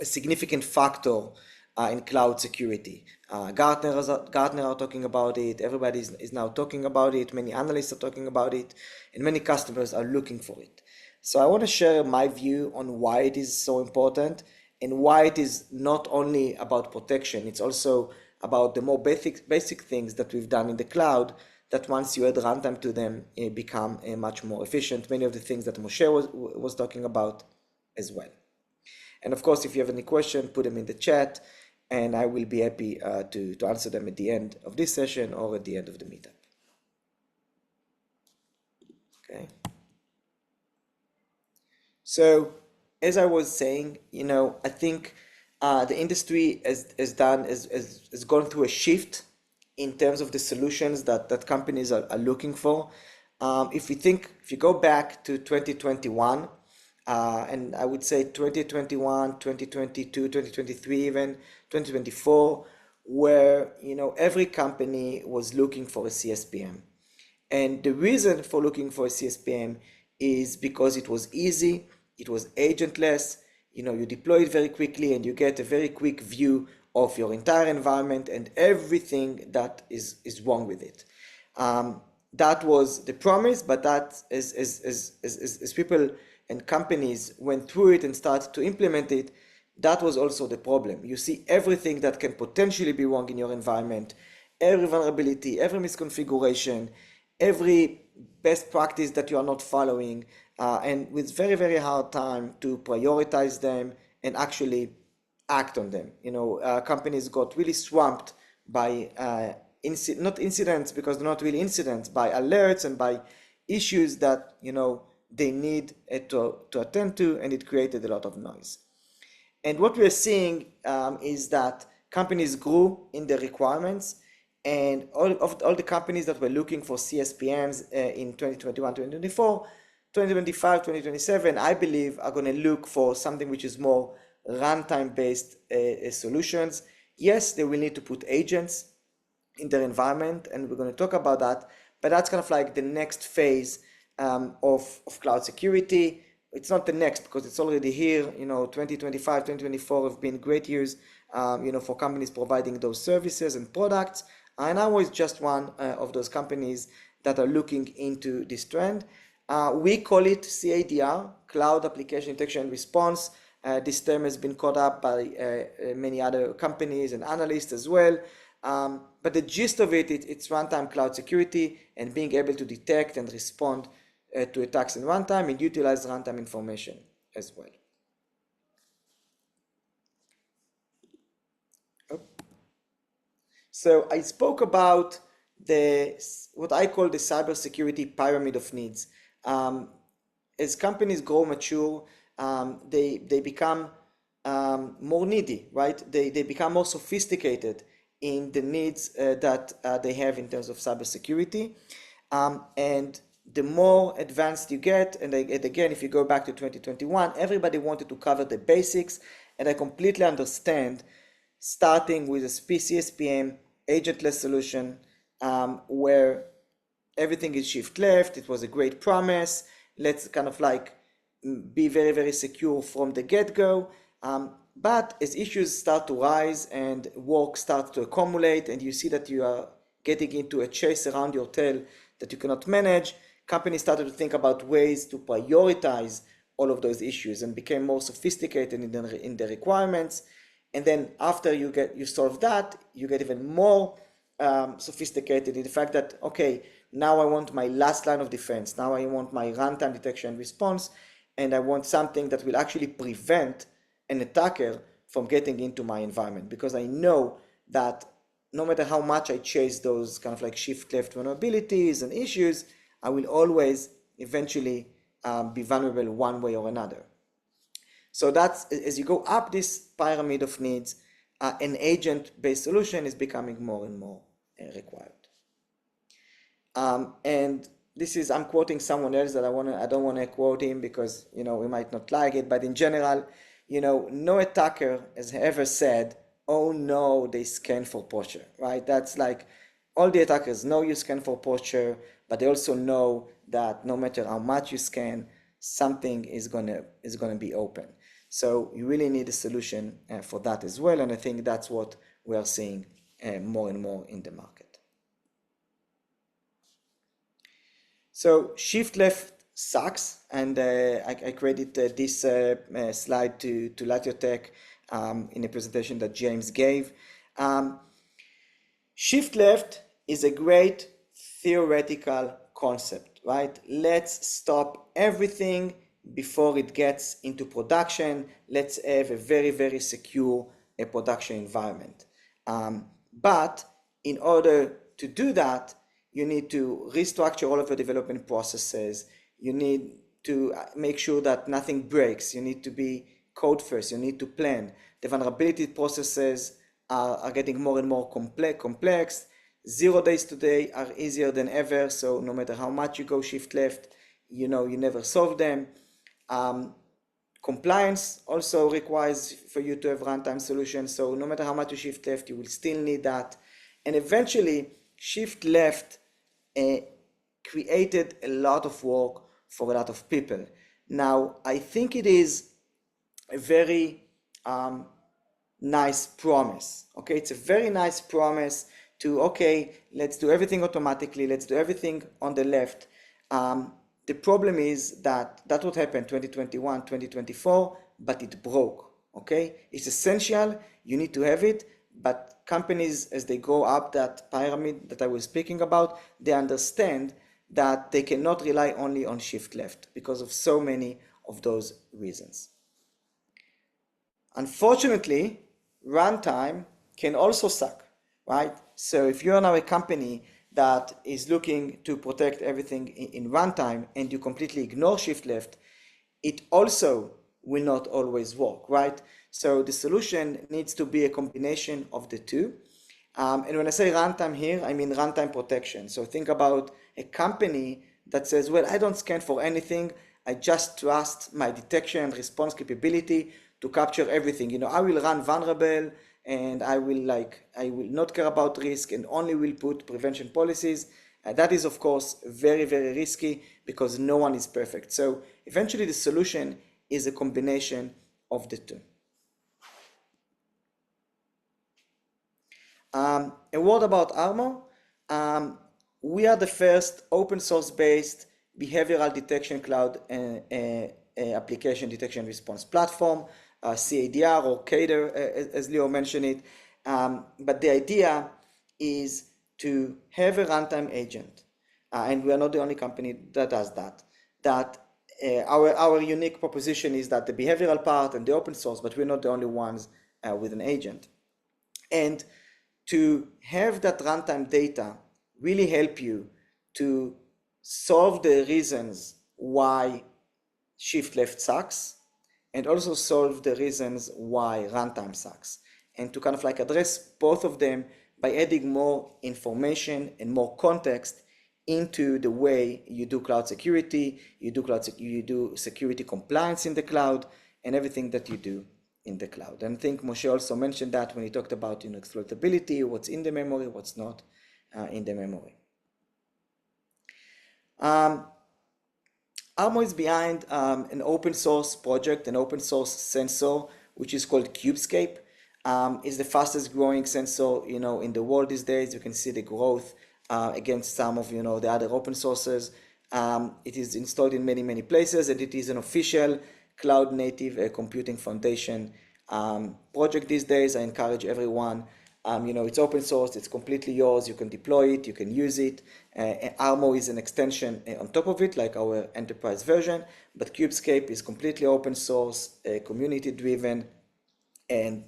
a significant factor in cloud security. Gartner are talking about it, everybody is now talking about it, many analysts are talking about it, and many customers are looking for it. So I want to share my view on why it is so important and why it is not only about protection, it's also about the more basic things that we've done in the cloud that once you add runtime to them, become much more efficient. Many of the things that Moshe was talking about as well. And of course, if you have any question, put them in the chat, and I will be happy to answer them at the end of this session or at the end of the meetup. Okay. So, as I was saying, I think the industry has gone through a shift in terms of the solutions that companies are looking for. If you go back to 2021, and I would say 2021, 2022, 2023, even 2024, where every company was looking for a CSPM. And the reason for looking for a CSPM is because it was easy, it was agentless, you deploy it very quickly and you get a very quick view of your entire environment and everything that is wrong with it. That was the promise, but that as people and companies went through it and started to implement it, that was also the problem. You see everything that can potentially be wrong in your environment, every vulnerability, every misconfiguration, every best practice that you are not following, and with very, very hard time to prioritize them and actually act on them. Companies got really swamped by not incidents, because they're not really incidents, by alerts and by issues that they need to attend to, and it created a lot of noise. And what we're seeing is that companies grew in the requirements, and all the companies that were looking for CSPMs in 2021, 2024, 2025, 2027, I believe are going to look for something which is more runtime based solutions. Yes, they will need to put agents in their environment, and we're going to talk about that, but that's kind of like the next phase of cloud security. It's not the next because it's already here. 2025, 2024 have been great years, for companies providing those services and products. And ARMO is just one of those companies that are looking into this trend. We call it CADR, Cloud Application Detection and Response. This term has been caught up by many other companies and analysts as well. But the gist of it's runtime cloud security and being able to detect and respond to attacks in runtime and utilize runtime information as well. So I spoke about what I call the cybersecurity pyramid of needs. As companies grow mature, they become more needy, right? They become more sophisticated in the needs that they have in terms of cybersecurity. And the more advanced you get, and again, if you go back to 2021, everybody wanted to cover the basics, and I completely understand, starting with a CSPM agentless solution where everything is shift left. It was a great promise. Let's kind of like be very, very secure from the get-go. But as issues start to rise and work starts to accumulate, and you see that you are getting into a chase around your tail that you cannot manage, companies started to think about ways to prioritize all of those issues and became more sophisticated in the requirements. And then after you solve that, you get even more sophisticated in the fact that, okay, now I want my last line of defense. Now I want my runtime detection and response, and I want something that will actually prevent an attacker from getting into my environment, because I know that no matter how much I chase those kind of like shift left vulnerabilities and issues, I will always eventually be vulnerable one way or another. So that's, as you go up this pyramid of needs, an agent-based solution is becoming more and more required. And this is, I'm quoting someone else that I don't want to quote him because, we might not like it, but in general, no attacker has ever said, oh no, they scan for posture, right? That's like, all the attackers know you scan for posture, but they also know that no matter how much you scan, something is gonna be open. So you really need a solution for that as well, and I think that's what we are seeing more and more in the market. So shift left sucks, and I credit this slide to Lior Tech in a presentation that James gave. Shift left is a great theoretical concept, right? Let's stop everything before it gets into production. Let's have a very, very secure production environment. But in order to do that, you need to restructure all of your development processes. You need to make sure that nothing breaks. You need to be code first. You need to plan. The vulnerability processes are getting more and more complex. 0 days today are easier than ever. So no matter how much you go shift left, you never solve them. Compliance also requires for you to have runtime solutions. So no matter how much you shift left, you will still need that. And eventually, shift left created a lot of work for a lot of people. Now, I think it is a very nice promise. Okay, it's a very nice promise to, okay, let's do everything automatically. Let's do everything on the left. The problem is that what happened 2021, 2024, but it broke. Okay, it's essential. You need to have it. But companies, as they go up that pyramid that I was speaking about, they understand that they cannot rely only on shift left because of so many of those reasons. Unfortunately, runtime can also suck, right? So if you're now a company that is looking to protect everything in runtime and you completely ignore shift left, it also will not always work, right? So the solution needs to be a combination of the two. And when I say runtime here, I mean runtime protection. So think about a company that says, well, I don't scan for anything. I just trust my detection and response capability to capture everything. I will run vulnerable and I will not care about risk and only will put prevention policies. That is, of course, very, very risky because no one is perfect. So eventually the solution is a combination of the two. A word about ARMO. We are the first open source based behavioral detection cloud application detection response platform, CADR or CADR, as Lior mentioned it. But the idea is to have a runtime agent, and we are not the only company that does that. Our unique proposition is that the behavioral part and the open source, but we're not the only ones with an agent. And to have that runtime data really help you to solve the reasons why shift left sucks, and also solve the reasons why runtime sucks, and to kind of address both of them by adding more information and more context into the way you do cloud security, you do security compliance in the cloud, and everything that you do in the cloud. And I think Moshe also mentioned that when he talked about exploitability, what's in the memory, what's not in the memory. ARMO is behind an open source project, an open source sensor, which is called CubeScape. It's the fastest growing sensor in the world these days. You can see the growth against some of the other open sources. It is installed in many, many places, and it is an official cloud native computing foundation project these days. I encourage everyone. It's open source, it's completely yours, you can deploy it, you can use it. ARMO is an extension on top of it, like our enterprise version, but CubeScape is completely open source, community driven, and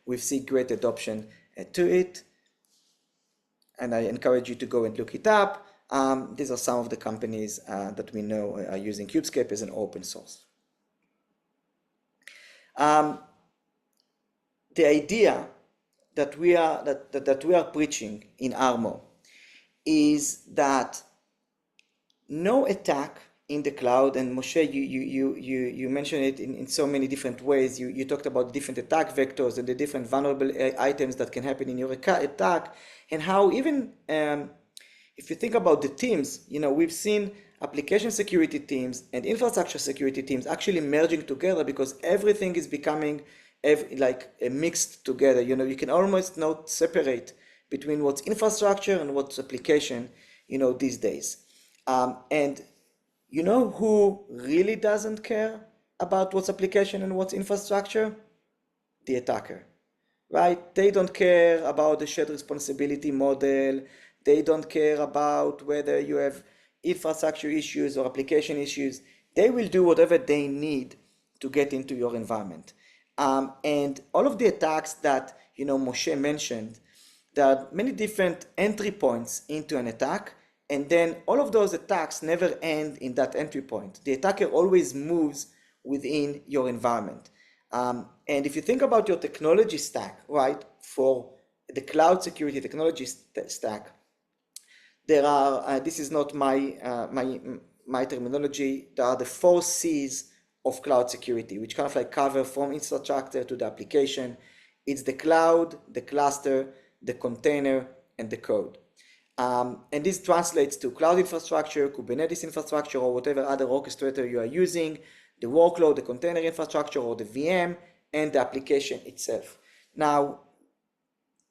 we've seen great adoption to it. And I encourage you to go and look it up. These are some of the companies that we know are using CubeScape as an open source. The idea that we are preaching in ARMO is that no attack in the cloud, and Moshe, you mentioned it in so many different ways. You talked about different attack vectors and the different vulnerable items that can happen in your attack, and how even if you think about the teams, we've seen application security teams and infrastructure security teams actually merging together because everything is becoming mixed together. You can almost not separate between what's infrastructure and what's application, these days. And who really doesn't care about what's application and what's infrastructure? The attacker, right? They don't care about the shared responsibility model. They don't care about whether you have infrastructure issues or application issues. They will do whatever they need to get into your environment. And all of the attacks that Moshe mentioned, there are many different entry points into an attack, and then all of those attacks never end in that entry point. The attacker always moves within your environment. And if you think about your technology stack, right, for the cloud security technology stack, there are, this is not my terminology, there are the 4 C's of cloud security, which kind of cover from infrastructure to the application. It's the cloud, the cluster, the container, and the code. And this translates to cloud infrastructure, Kubernetes infrastructure, or whatever other orchestrator you are using, the workload, the container infrastructure, or the VM, and the application itself. Now,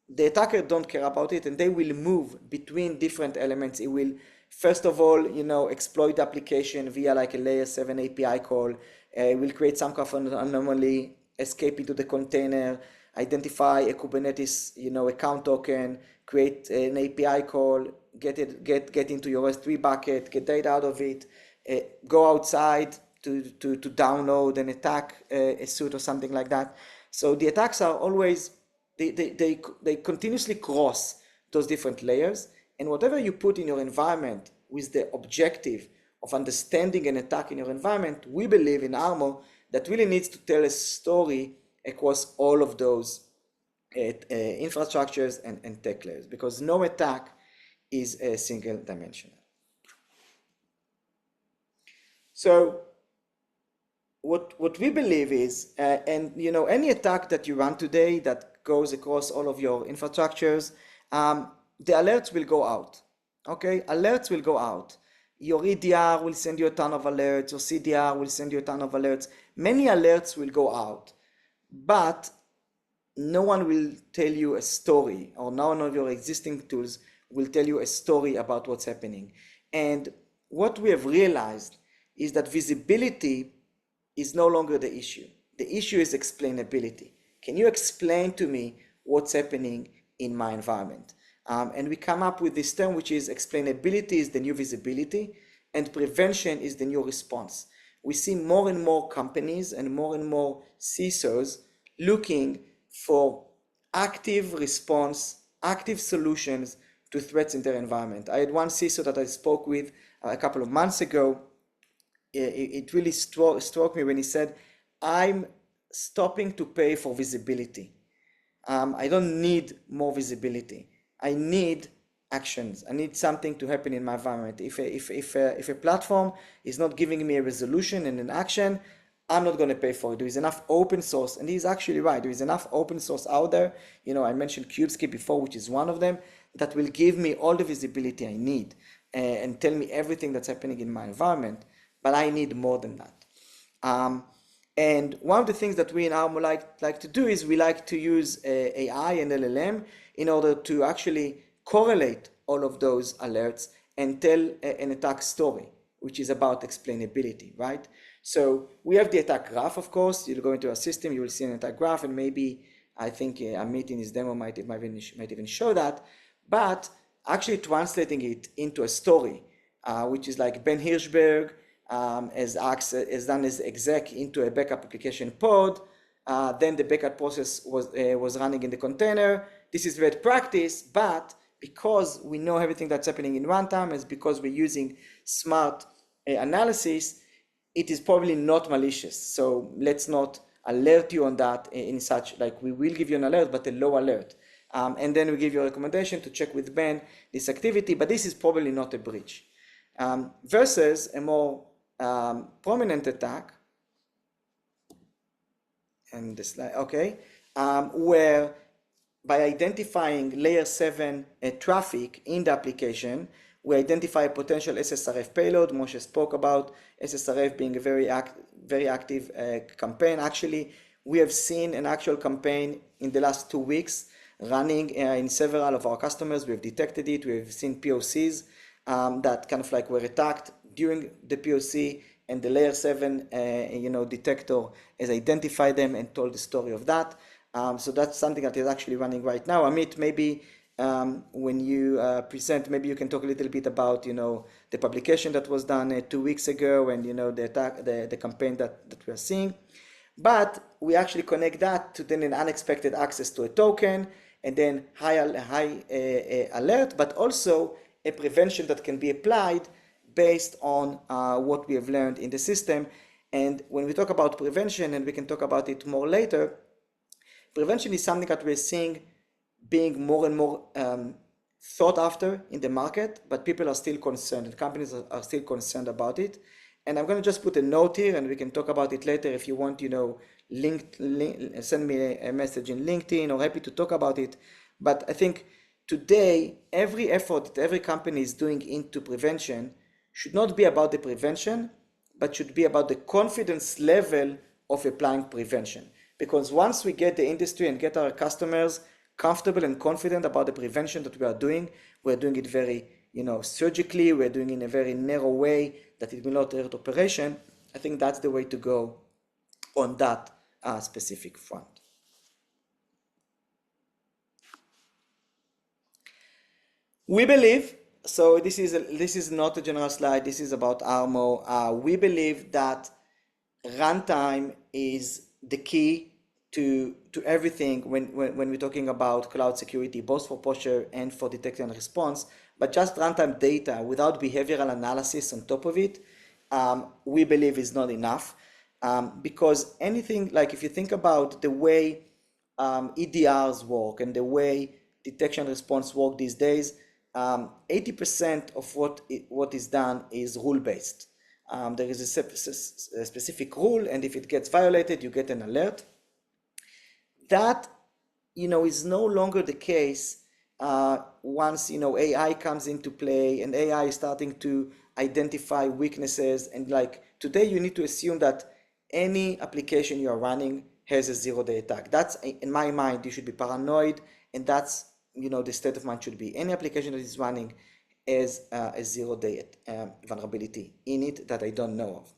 the attacker don't care about it, and they will move between different elements. It will, first of all, exploit the application via a layer 7 API call. It will create some kind of anomaly, escape into the container, identify a Kubernetes, account token, create an API call, get into your S3 bucket, get data out of it, go outside to download and attack a suite or something like that. So the attacks are always, they continuously cross those different layers, and whatever you put in your environment with the objective of understanding an attack in your environment, we believe in ARMO that really needs to tell a story across all of those infrastructures and tech layers, because no attack is single dimensional. So what we believe is, and any attack that you run today that goes across all of your infrastructures, the alerts will go out. Okay, alerts will go out. Your EDR will send you a ton of alerts, your CDR will send you a ton of alerts. Many alerts will go out, but no one will tell you a story, or none of your existing tools will tell you a story about what's happening. And what we have realized is that visibility is no longer the issue. The issue is explainability. Can you explain to me what's happening in my environment? And we come up with this term, which is explainability is the new visibility, and prevention is the new response. We see more and more companies and more CISOs looking for active response, active solutions to threats in their environment. I had one CISO that I spoke with a couple of months ago. It really struck me when he said, I'm stopping to pay for visibility. I don't need more visibility. I need actions. I need something to happen in my environment. If a platform is not giving me a resolution and an action, I'm not going to pay for it. There is enough open source, and he's actually right. There is enough open source out there. You know, I mentioned KubeScape before, which is one of them, that will give me all the visibility I need and tell me everything that's happening in my environment. But I need more than that. And one of the things that we in ARMO like to do is we like to use AI and LLM in order to actually correlate all of those alerts and tell an attack story, which is about explainability, right? So we have the attack graph, of course. You'll go into a system, you will see an attack graph, and maybe I think Amit in his demo might even show that, but actually translating it into a story, which is like Ben Hirschberg has done as exec into a backup application pod. Then the backup process was running in the container. This is bad practice, but because we know everything that's happening in runtime, is because we're using smart analysis, it is probably not malicious. So let's not alert you on that in such, like we will give you an alert, but a low alert. And then we give you a recommendation to check with Ben this activity, but this is probably not a breach. Versus a more prominent attack, and this slide, okay, where by identifying layer 7 traffic in the application, we identify a potential SSRF payload. Moshe spoke about SSRF being a very active campaign. Actually, we have seen an actual campaign in the last 2 weeks running in several of our customers. We have detected it. We have seen POCs that kind of like were attacked during the POC, and the layer 7 detector has identified them and told the story of that. So that's something that is actually running right now. Amit, maybe when you present, maybe you can talk a little bit about the publication that was done 2 weeks ago, and the attack, the campaign that we are seeing. But we actually connect that to then an unexpected access to a token, and then high alert, but also a prevention that can be applied based on what we have learned in the system. And when we talk about prevention, and we can talk about it more later, prevention is something that we're seeing being more and more sought after in the market, but people are still concerned, and companies are still concerned about it. And I'm going to just put a note here, and we can talk about it later if you want, send me a message in LinkedIn, or happy to talk about it. But I think today, every effort that every company is doing into prevention should not be about the prevention, but should be about the confidence level of applying prevention. Because once we get the industry and get our customers comfortable and confident about the prevention that we are doing, we're doing it very, surgically, we're doing it in a very narrow way that it will not hurt operation. I think that's the way to go on that specific front. We believe, so this is not a general slide, this is about ARMO. We believe that runtime is the key to everything when we're talking about cloud security, both for posture and for detection and response. But just runtime data without behavioral analysis on top of it, we believe is not enough. Because anything, like if you think about the way EDRs work and the way detection and response work these days, 80% of what is done is rule-based. There is a specific rule, and if it gets violated, you get an alert. That is no longer the case once AI comes into play and AI is starting to identify weaknesses. And like today, you need to assume that any application you are running has a zero-day attack. That's, in my mind, you should be paranoid, and that's the state of mind should be. Any application that is running has a zero-day vulnerability in it that I don't know of.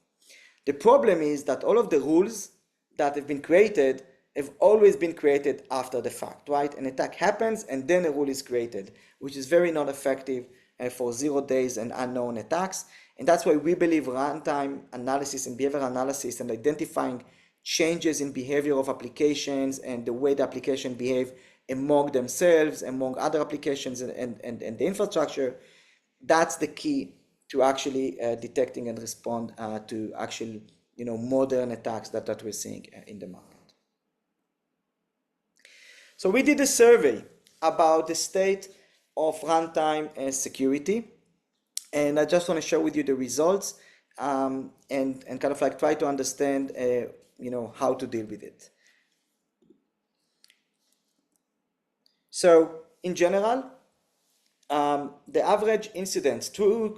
The problem is that all of the rules that have been created have always been created after the fact, right? An attack happens and then a rule is created, which is very not effective for 0 days and unknown attacks. And that's why we believe runtime analysis and behavioral analysis and identifying changes in behavior of applications and the way the application behave among themselves, among other applications and the infrastructure, that's the key to actually detecting and respond to actual modern attacks that we're seeing in the market. So we did a survey about the state of runtime and security, and I just want to share with you the results and kind of like try to understand how to deal with it. So in general, the average incidents, true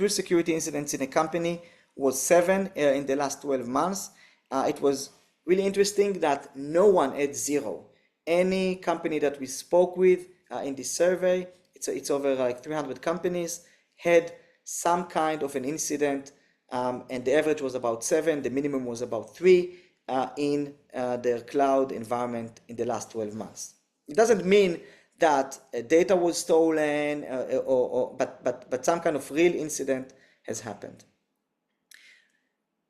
security incidents in a company was 7 in the last 12 months. It was really interesting that no one had 0. Any company that we spoke with in this survey, it's over like 300 companies, had some kind of an incident, and the average was about 7, the minimum was about 3 in their cloud environment in the last 12 months. It doesn't mean that data was stolen, but some kind of real incident has happened.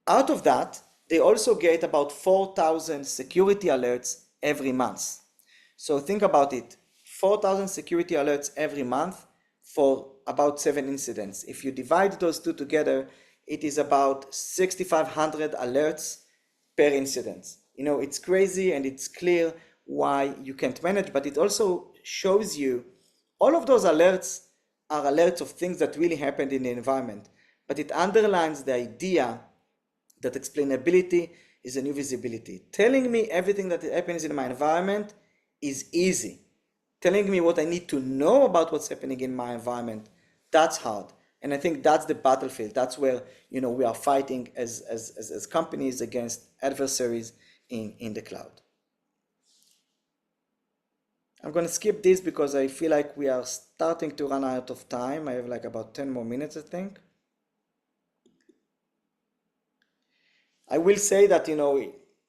Out of that, they also get about 4,000 security alerts every month. So think about it, 4,000 security alerts every month for about 7 incidents. If you divide those two together, it is about 6,500 alerts per incident. It's crazy and it's clear why you can't manage, but it also shows you all of those alerts are alerts of things that really happened in the environment, but it underlines the idea that explainability is a new visibility. Telling me everything that happens in my environment is easy. Telling me what I need to know about what's happening in my environment, that's hard. And I think that's the battlefield. That's where we are fighting as companies against adversaries in the cloud. I'm going to skip this because I feel like we are starting to run out of time. I have like about 10 more minutes, I think. I will say that,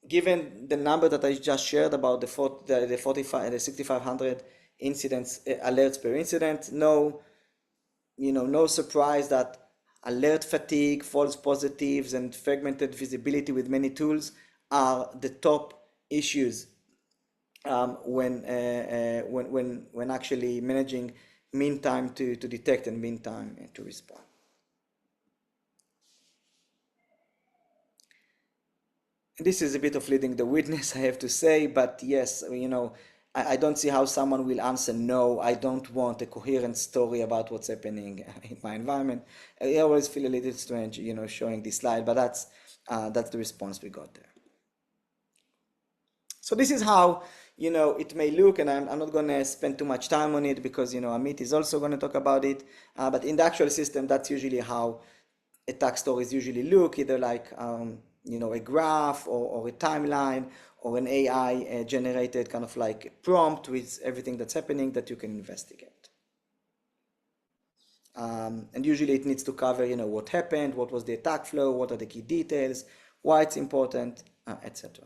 given the number that I just shared about the 6,500 incidents, alerts per incident, no surprise that alert fatigue, false positives, and fragmented visibility with many tools are the top issues when actually managing mean time to detect and mean time to respond. This is a bit of leading the witness, I have to say, but yes, I don't see how someone will answer no. I don't want a coherent story about what's happening in my environment. I always feel a little strange, showing this slide, but that's the response we got there. So this is how it may look, and I'm not going to spend too much time on it because Amit is also going to talk about it. But in the actual system, that's usually how attack stories usually look, either like a graph or a timeline or an AI generated kind of like prompt with everything that's happening that you can investigate. And usually it needs to cover what happened, what was the attack flow, what are the key details, why it's important, etc.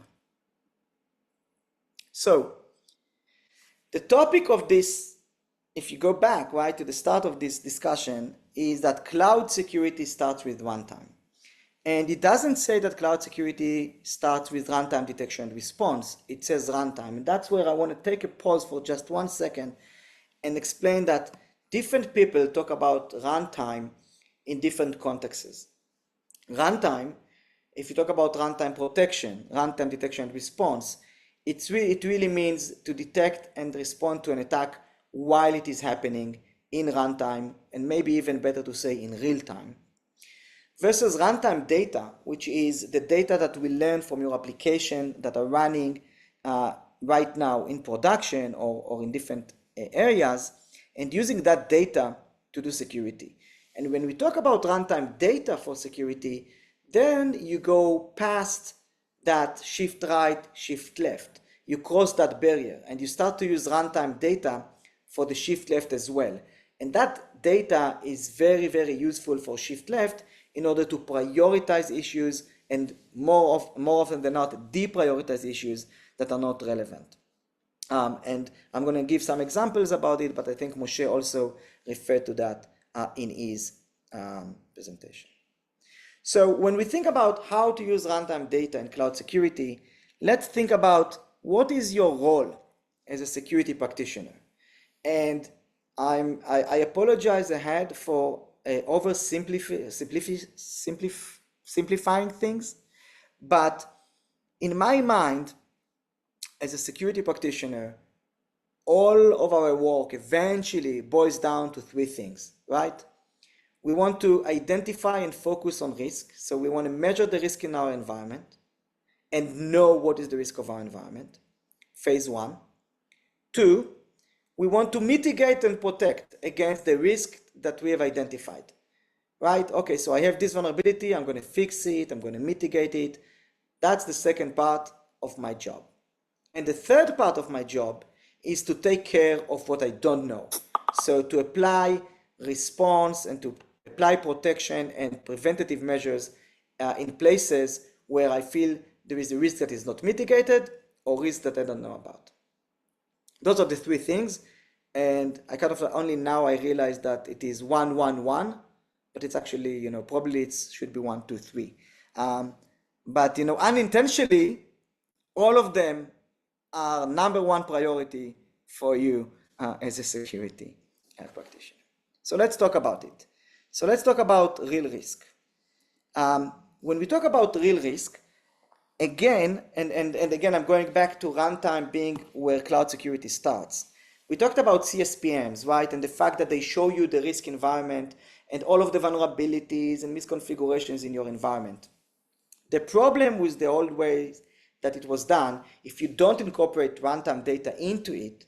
So the topic of this, if you go back right to the start of this discussion, is that cloud security starts with runtime. And it doesn't say that cloud security starts with runtime detection and response. It says runtime. And that's where I want to take a pause for just 1 second and explain that different people talk about runtime in different contexts. Runtime, if you talk about runtime protection, runtime detection and response, it really means to detect and respond to an attack while it is happening in runtime, and maybe even better to say in real time. Versus runtime data, which is the data that we learn from your application that are running right now in production or in different areas, and using that data to do security. And when we talk about runtime data for security, then you go past that shift right, shift left. You cross that barrier and you start to use runtime data for the shift left as well. And that data is very, very useful for shift left in order to prioritize issues and more often than not, deprioritize issues that are not relevant. And I'm going to give some examples about it, but I think Moshe also referred to that in his presentation. So when we think about how to use runtime data in cloud security, let's think about what is your role as a security practitioner. And I apologize ahead for simplifying things, but in my mind, as a security practitioner, all of our work eventually boils down to three things, right? We want to identify and focus on risk. So we want to measure the risk in our environment and know what is the risk of our environment. Phase one. Two, we want to mitigate and protect against the risk that we have identified, right? Okay, so I have this vulnerability, I'm going to fix it, I'm going to mitigate it. That's the second part of my job. And the third part of my job is to take care of what I don't know. So to apply response and to apply protection and preventative measures in places where I feel there is a risk that is not mitigated or risk that I don't know about. Those are the three things. And I kind of only now I realize that it is 1, 1, 1, but it's actually, probably it should be 1, 2, 3. But, unintentionally, all of them are number one priority for you as a security practitioner. So let's talk about it. So let's talk about real risk. When we talk about real risk, again, and again, I'm going back to runtime being where cloud security starts. We talked about CSPMs, right? And the fact that they show you the risk environment and all of the vulnerabilities and misconfigurations in your environment. The problem with the old ways that it was done, if you don't incorporate runtime data into it,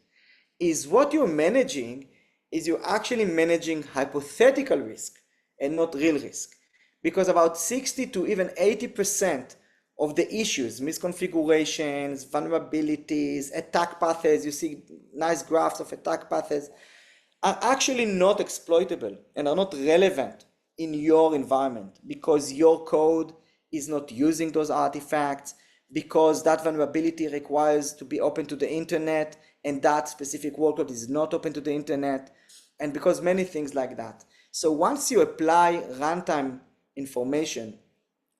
is what you're managing is you're actually managing hypothetical risk and not real risk. Because about 60 to even 80% of the issues, misconfigurations, vulnerabilities, attack paths, you see nice graphs of attack paths, are actually not exploitable and are not relevant in your environment because your code is not using those artifacts, because that vulnerability requires to be open to the internet and that specific workload is not open to the internet, and because many things like that. So once you apply runtime information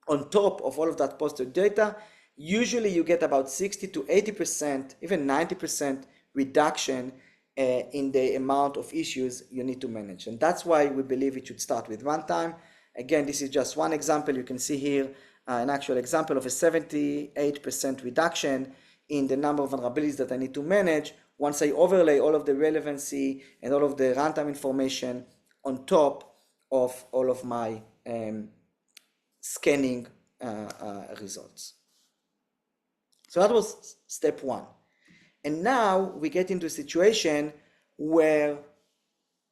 on top of all of that posted data, usually you get about 60 to 80%, even 90% reduction in the amount of issues you need to manage. And that's why we believe it should start with runtime. Again, this is just one example. You can see here an actual example of a 78% reduction in the number of vulnerabilities that I need to manage once I overlay all of the relevancy and all of the runtime information on top of all of my scanning results. So that was step one. And now we get into a situation where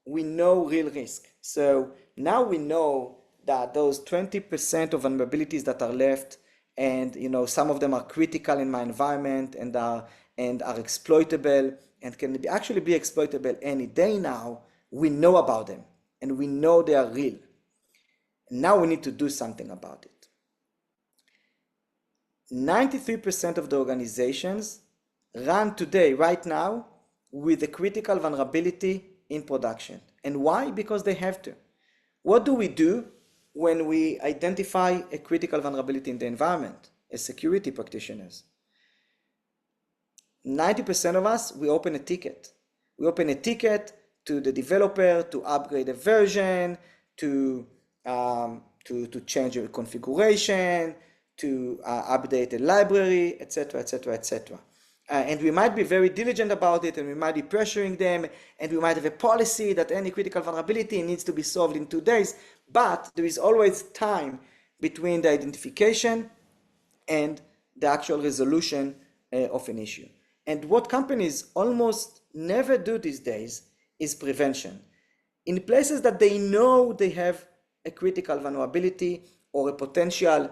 we know real risk. So now we know that those 20% of vulnerabilities that are left, and some of them are critical in my environment and are exploitable and can actually be exploitable any day now, we know about them and we know they are real. Now we need to do something about it. 93% of the organizations run today, right now, with a critical vulnerability in production. And why? Because they have to. What do we do when we identify a critical vulnerability in the environment as security practitioners? 90% of us, we open a ticket. We open a ticket to the developer to upgrade a version, to change a configuration, to update a library, etc., etc., etc. And we might be very diligent about it, and we might be pressuring them, and we might have a policy that any critical vulnerability needs to be solved in 2 days, but there is always time between the identification and the actual resolution of an issue. And what companies almost never do these days is prevention. In places that they know they have a critical vulnerability or a potential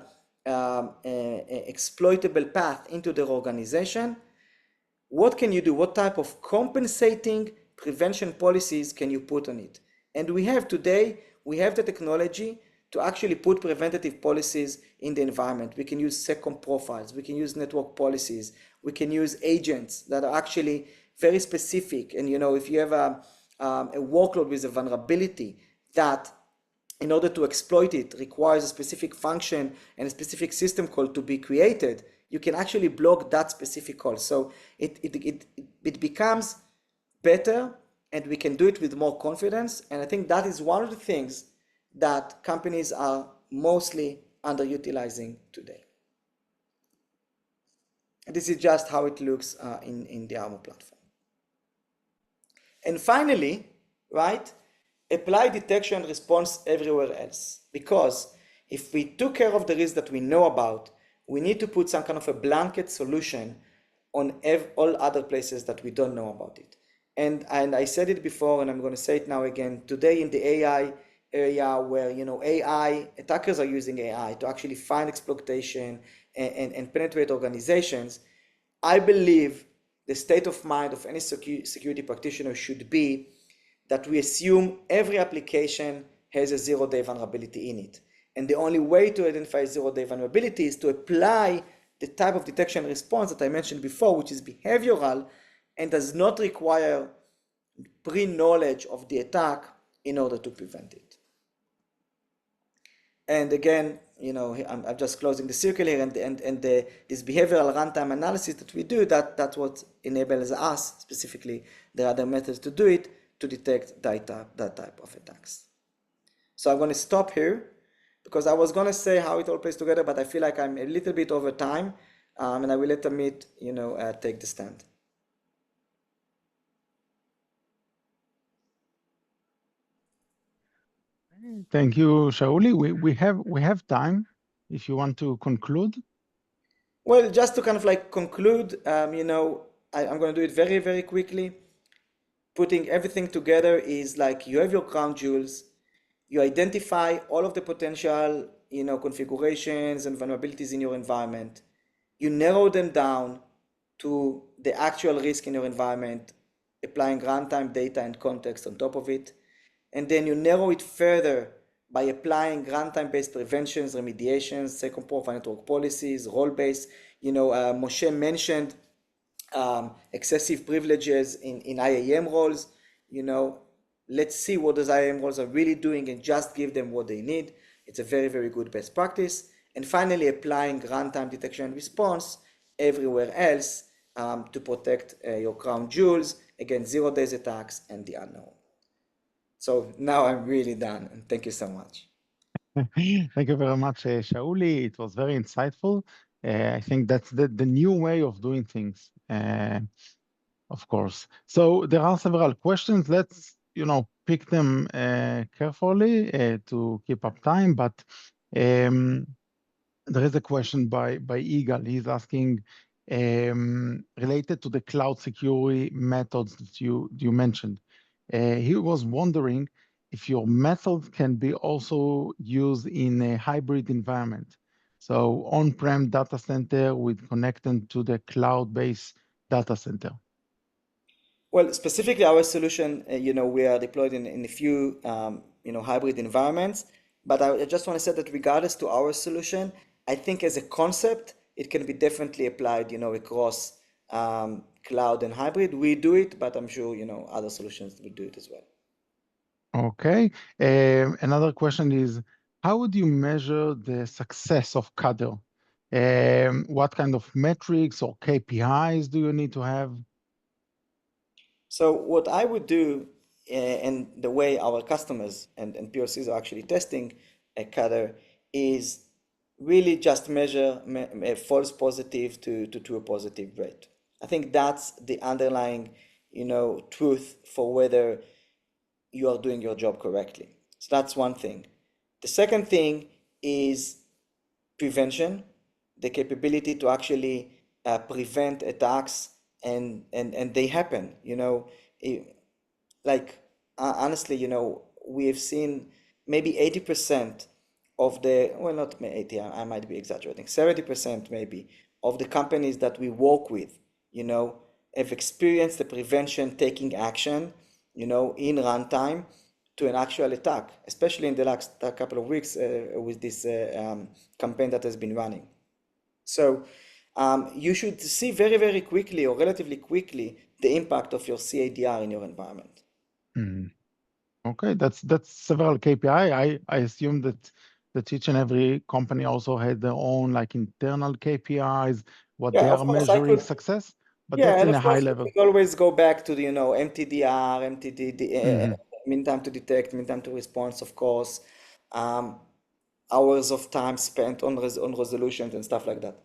exploitable path into their organization, what can you do? What type of compensating prevention policies can you put on it? And we have today, we have the technology to actually put preventative policies in the environment. We can use SecComp profiles, we can use network policies, we can use agents that are actually very specific. And if you have a workload with a vulnerability that in order to exploit it requires a specific function and a specific system call to be created, you can actually block that specific call. So it becomes better, and we can do it with more confidence. And I think that is one of the things that companies are mostly underutilizing today. And this is just how it looks in the ARMO platform. And finally, right, apply detection response everywhere else. Because if we took care of the risk that we know about, we need to put some kind of a blanket solution on all other places that we don't know about it. And I said it before, and I'm going to say it now again. Today in the AI area, where AI attackers are using AI to actually find exploitation and penetrate organizations, I believe the state of mind of any security practitioner should be that we assume every application has a zero-day vulnerability in it. And the only way to identify zero-day vulnerability is to apply the type of detection response that I mentioned before, which is behavioral and does not require pre-knowledge of the attack in order to prevent it. And again, I'm just closing the circle here, and this behavioral runtime analysis that we do, that's what enables us, specifically the other methods to do it, to detect that type of attacks. So I'm going to stop here, because I was going to say how it all plays together, but I feel like I'm a little bit over time, and I will let Amit, take the stand. Thank you, Shauli. We have time if you want to conclude. Well, just to kind of like conclude, I'm going to do it very, very quickly. Putting everything together is like you have your crown jewels, you identify all of the potential, configurations and vulnerabilities in your environment. You narrow them down to the actual risk in your environment, applying runtime data and context on top of it. And then you narrow it further by applying runtime-based preventions, remediations, second profile network policies, role-based. Moshe mentioned excessive privileges in IAM roles. Let's see what those IAM roles are really doing and just give them what they need. It's a very, very good best practice. And finally, applying runtime detection and response everywhere else to protect your crown jewels against zero-day attacks and the unknown. So now I'm really done, and thank you so much. Thank you very much, Shauli. It was very insightful. I think that's the new way of doing things, of course. So there are several questions. Let's, pick them carefully to keep up time. But there is a question by Eagle. He's asking, related to the cloud security methods that you mentioned. He was wondering if your methods can be also used in a hybrid environment. So on-prem data center with connecting to the cloud-based data center. Well, specifically our solution, we are deployed in a few, hybrid environments. But I just want to say that regardless to our solution, I think as a concept, it can be definitely applied, across cloud and hybrid. We do it, but I'm sure, other solutions will do it as well. Okay. Another question is, how would you measure the success of CADR? What kind of metrics or KPIs do you need to have? So what I would do, and the way our customers and POCs are actually testing a CADR, is really just measure a false positive to a positive rate. I think that's the underlying, truth for whether you are doing your job correctly. So that's one thing. The second thing is prevention, the capability to actually prevent attacks and they happen, like honestly, we have seen maybe 80% of the, well, not 80, I might be exaggerating, 70% maybe of the companies that we work with, have experienced the prevention taking action, in runtime to an actual attack, especially in the last couple of weeks with this campaign that has been running. So you should see very, very quickly or relatively quickly the impact of your CADR in your environment. Okay, that's several KPI. I assume that each and every company also had their own like internal KPIs, what they Yeah, of are course, I measuring could. success, but Yeah, that's and in a of high course, you level. could always go back to the, MTDR, Mhm. mean time to detect, mean time to response, of course, um, hours of time spent on resolutions and stuff like that.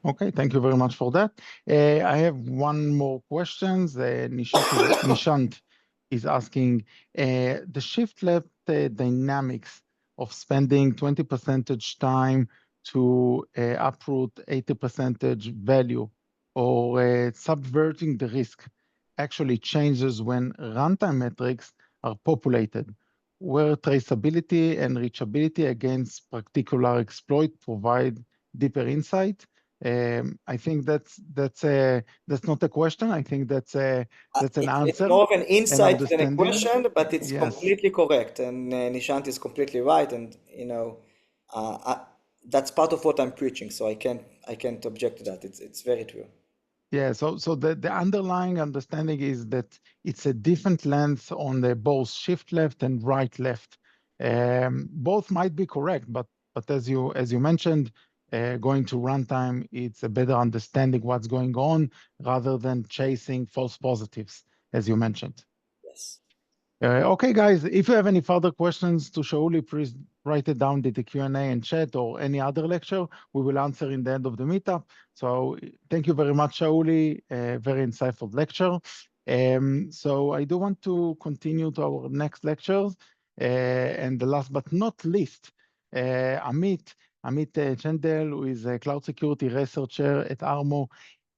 Okay. Thank you very much for that. I have one more question. Nishant is asking the shift left dynamics of spending 20% time to uproot 80% value or subverting the risk actually changes when runtime metrics are populated, where traceability and reachability against particular exploit provide deeper insight. I think that's not a question. I think that's an It's answer, more of an an insight than a understanding. question, but it's Yes. completely correct, and Nishant is completely right, and that's part of what I'm preaching, so I can't object to that. It's very true. Yeah, so the underlying understanding is that it's a different length on the both shift left and right left. Both might be correct, but as you mentioned, going to runtime, it's a better understanding what's going on rather than chasing false positives, as you mentioned. Yes. Okay, guys, if you have any further questions to Shauli, please write it down in the Q&A and chat or any other lecture. We will answer in the end of the meetup. So thank you very much, Shauli. Very insightful lecture. So I do want to continue to our next lectures. And the last but not least, Amit Schendel, who is a cloud security researcher at ARMO.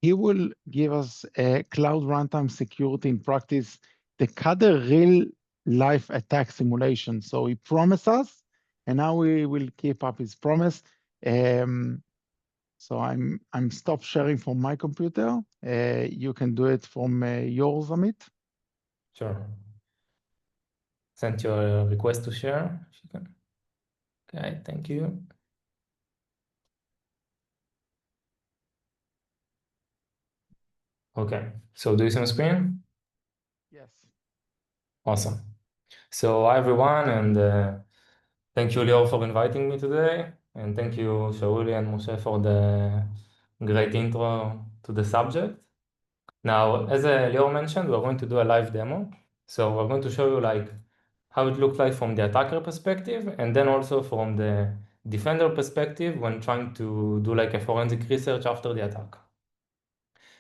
He will give us a cloud runtime security in practice, the CADR real life attack simulation. So he promised us, and now we will keep up his promise. So I'm stop sharing from my computer. You can do it from yours, Amit. Sure. Send your request to share if you can. Okay, thank you. Okay, so do you see my screen? Yes. Awesome. So hi everyone, and thank you, Lior, for inviting me today, and thank you, Shauli and Moshe, for the great intro to the subject. Now, as Lior mentioned, we're going to do a live demo. So we're going to show you like how it looks like from the attacker perspective, and then also from the defender perspective when trying to do like a forensic research after the attack.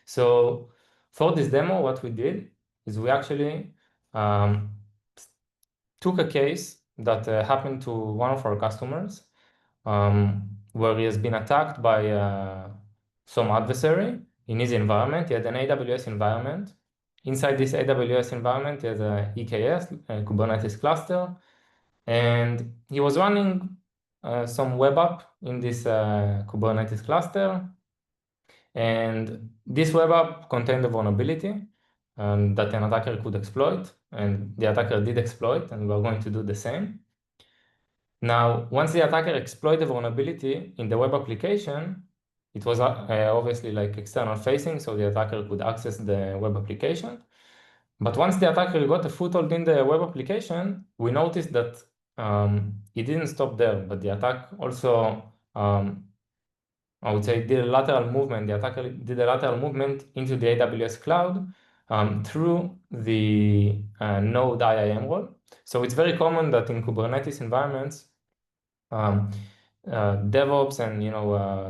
So for this demo, what we did is we actually took a case that happened to one of our customers, where he has been attacked by some adversary in his environment. He had an AWS environment. Inside this AWS environment, he has a EKS, a Kubernetes cluster, and he was running some web app in this Kubernetes cluster. And this web app contained a vulnerability that an attacker could exploit, and the attacker did exploit, and we're going to do the same. Now, once the attacker exploited the vulnerability in the web application, it was obviously like external facing, so the attacker could access the web application. But once the attacker got a foothold in the web application, we noticed that it didn't stop there, but the attack also, I would say, did a lateral movement. The attacker did a lateral movement into the AWS cloud through the node IAM role. So it's very common that in Kubernetes environments, DevOps and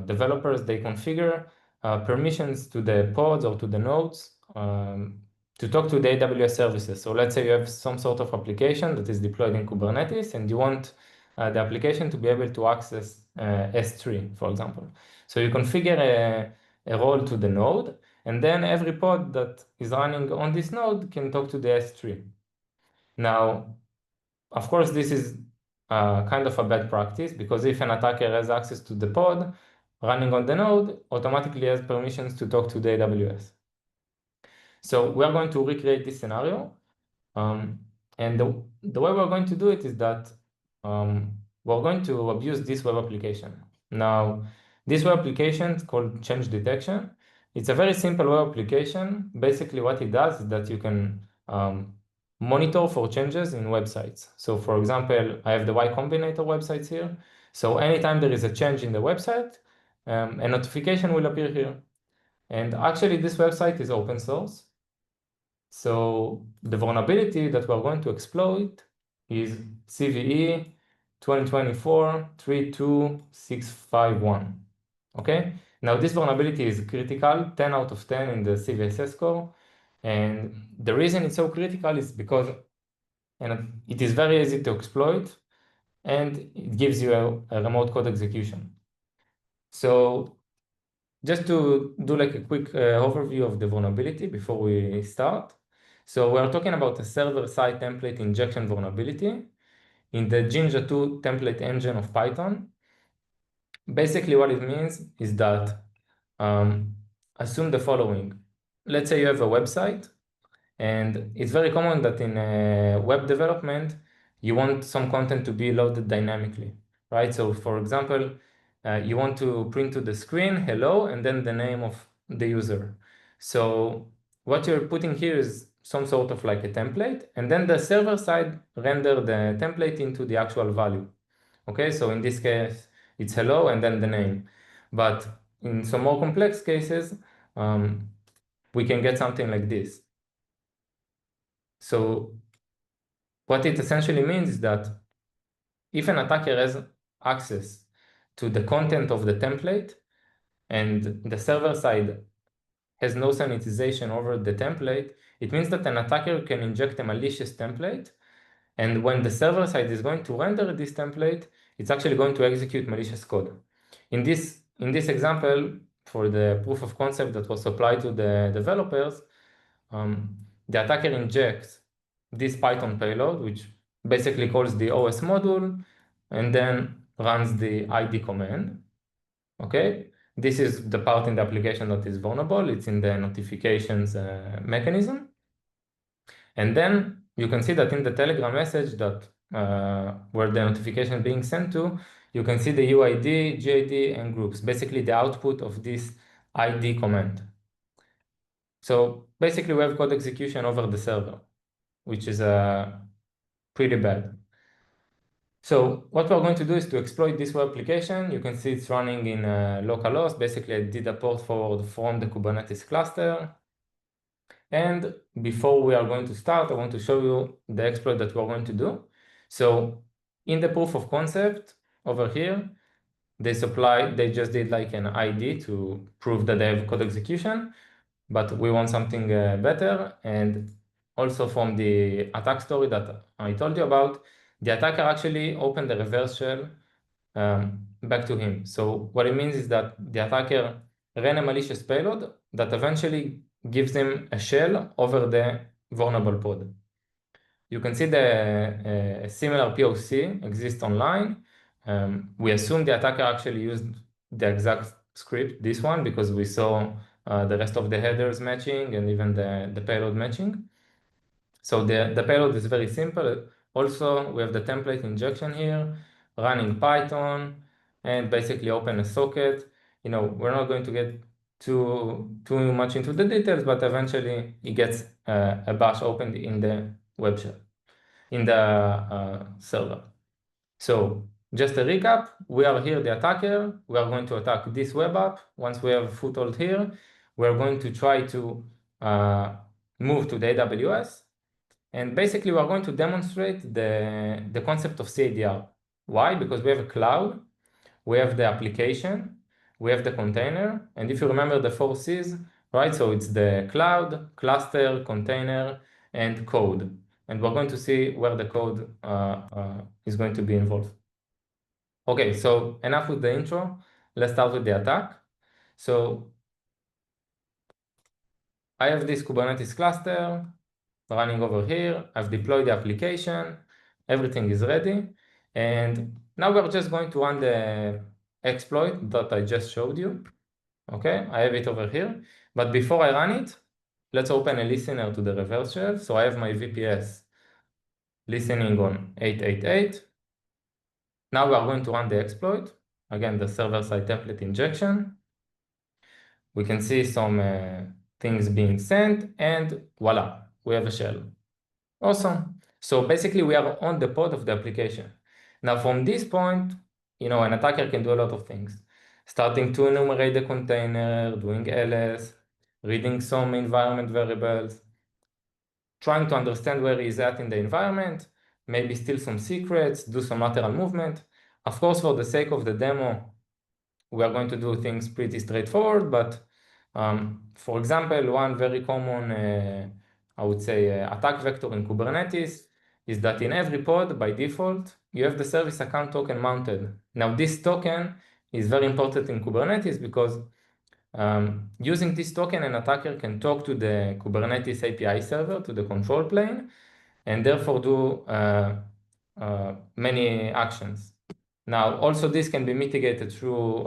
developers, they configure permissions to the pods or to the nodes to talk to the AWS services. So let's say you have some sort of application that is deployed in Kubernetes, and you want the application to be able to access S3, for example. So you configure a role to the node, And then every pod that is running on this node can talk to the S3. Now, of course, this is kind of a bad practice, because if an attacker has access to the pod running on the node, automatically has permissions to talk to the AWS. So we are going to recreate this scenario. And the way we're going to do it is that we're going to abuse this web application. Now, this web application is called change detection. It's a very simple web application. Basically, what it does is that you can monitor for changes in websites. So for example, I have the Y Combinator websites here. So anytime there is a change in the website, a notification will appear here. And actually, this website is open source. So the vulnerability that we're going to exploit is CVE 2024-32651. Okay? Now this vulnerability is critical, 10 out of 10 in the CVSS score. And the reason it's so critical is because it is very easy to exploit, and it gives you a remote code execution. So just to do like a quick overview of the vulnerability before we start. So we're talking about a server-side template injection vulnerability in the Jinja 2 template engine of Python. Basically, what it means is that assume the following. Let's say you have a website, and it's very common that in web development, you want some content to be loaded dynamically, right? So for example, you want to print to the screen, hello, and then the name of the user. So what you're putting here is some sort of like a template, and then the server side render the template into the actual value. Okay, so in this case, it's hello and then the name. But in some more complex cases, we can get something like this. So what it essentially means is that if an attacker has access to the content of the template and the server side has no sanitization over the template, it means that an attacker can inject a malicious template. And when the server side is going to render this template, it's actually going to execute malicious code. In this example, for the proof of concept that was applied to the developers, the attacker injects this Python payload, which basically calls the OS module, and then runs the ID command. Okay, this is the part in the application that is vulnerable. It's in the notifications mechanism. And then you can see that in the Telegram message that where the notification being sent to, you can see the UID, GID, and groups, basically the output of this ID command. So basically we have code execution over the server, which is pretty bad. So what we're going to do is to exploit this web application. You can see it's running in localhost. Basically, I did a port forward from the Kubernetes cluster. And before we are going to start, I want to show you the exploit that we're going to do. So in the proof of concept over here, they just did like an ID to prove that they have code execution, but we want something better. And also from the attack story that I told you about, the attacker actually opened the reverse shell back to him. So what it means is that the attacker ran a malicious payload that eventually gives him a shell over the vulnerable pod. You can see the similar POC exists online. We assume the attacker actually used the exact script, this one, because we saw the rest of the headers matching and even the payload matching. So the payload is very simple. Also, we have the template injection here, running Python, and basically open a socket. You know, we're not going to get too much into the details, but eventually it gets a bash opened in the web shell, in the server. So just a recap, we are here the attacker. We are going to attack this web app. Once we have a foothold here, we're going to try to move to the AWS. And basically, we're going to demonstrate the concept of CADR. Why? Because we have a cloud, we have the application, we have the container, and if you remember the 4 C's, right? So it's the cloud, cluster, container, and code. And we're going to see where the code is going to be involved. Okay, so enough with the intro. Let's start with the attack. So I have this Kubernetes cluster running over here. I've deployed the application. Everything is ready. And now we're just going to run the exploit that I just showed you. Okay, I have it over here. But before I run it, let's open a listener to the reverse shell. So I have my VPS listening on 888. Now we are going to run the exploit. Again, the server-side template injection. We can see some things being sent, and voila, we have a shell. Awesome. So basically, we are on the pod of the application. Now, from this point, an attacker can do a lot of things, starting to enumerate the container, doing ls, reading some environment variables, trying to understand where he's at in the environment, maybe steal some secrets, do some lateral movement. Of course, for the sake of the demo, we are going to do things pretty straightforward, but for example, one very common, I would say, attack vector in Kubernetes is that in every pod, by default, you have the service account token mounted. Now, this token is very important in Kubernetes because using this token, an attacker can talk to the Kubernetes API server, to the control plane, and therefore do many actions. Now, also this can be mitigated through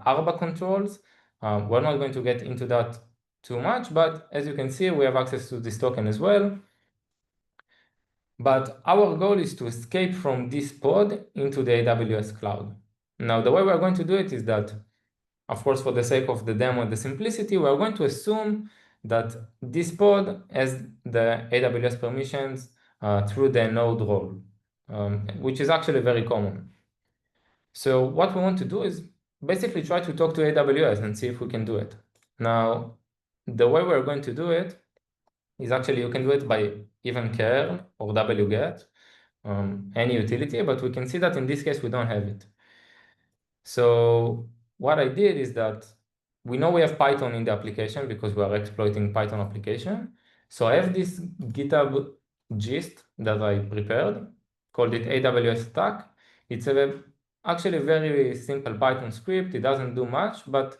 ARBA controls. We're not going to get into that too much, but as you can see, we have access to this token as well. But our goal is to escape from this pod into the AWS cloud. Now, the way we're going to do it is that, of course, for the sake of the demo and the simplicity, we're going to assume that this pod has the AWS permissions through the node role, which is actually very common. So what we want to do is basically try to talk to AWS and see if we can do it. Now, the way we're going to do it is actually you can do it by even curl or wget, any utility, but we can see that in this case we don't have it. So what I did is that we know we have Python in the application because we are exploiting Python application. So I have this GitHub gist that I prepared, called it AWS stack. It's actually a very simple Python script. It doesn't do much, but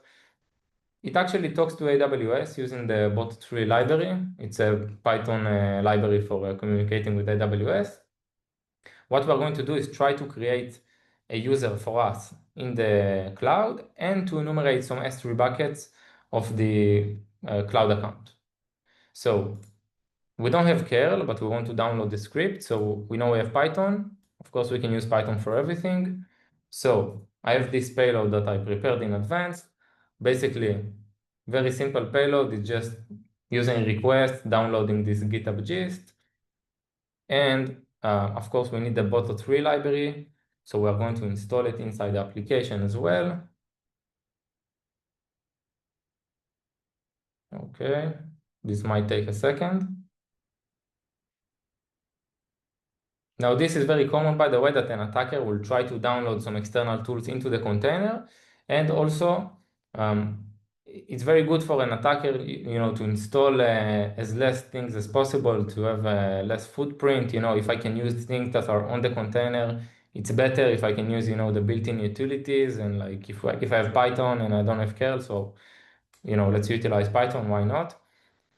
it actually talks to AWS using the bot3 library. It's a Python library for communicating with AWS. What we're going to do is try to create a user for us in the cloud and to enumerate some S3 buckets of the cloud account. So we don't have curl, but we want to download the script. So we know we have Python. Of course, we can use Python for everything. So I have this payload that I prepared in advance. Basically, very simple payload. It's just using request, downloading this GitHub gist. And of course, we need the bot3 library. So we're going to install it inside the application as well. Okay, this might take a second. Now, this is very common, by the way, that an attacker will try to download some external tools into the container. And also, it's very good for an attacker, to install as less things as possible, to have less footprint. If I can use things that are on the container, it's better if I can use, the built-in utilities. And like if I have Python and I don't have curl, so, let's utilize Python, why not?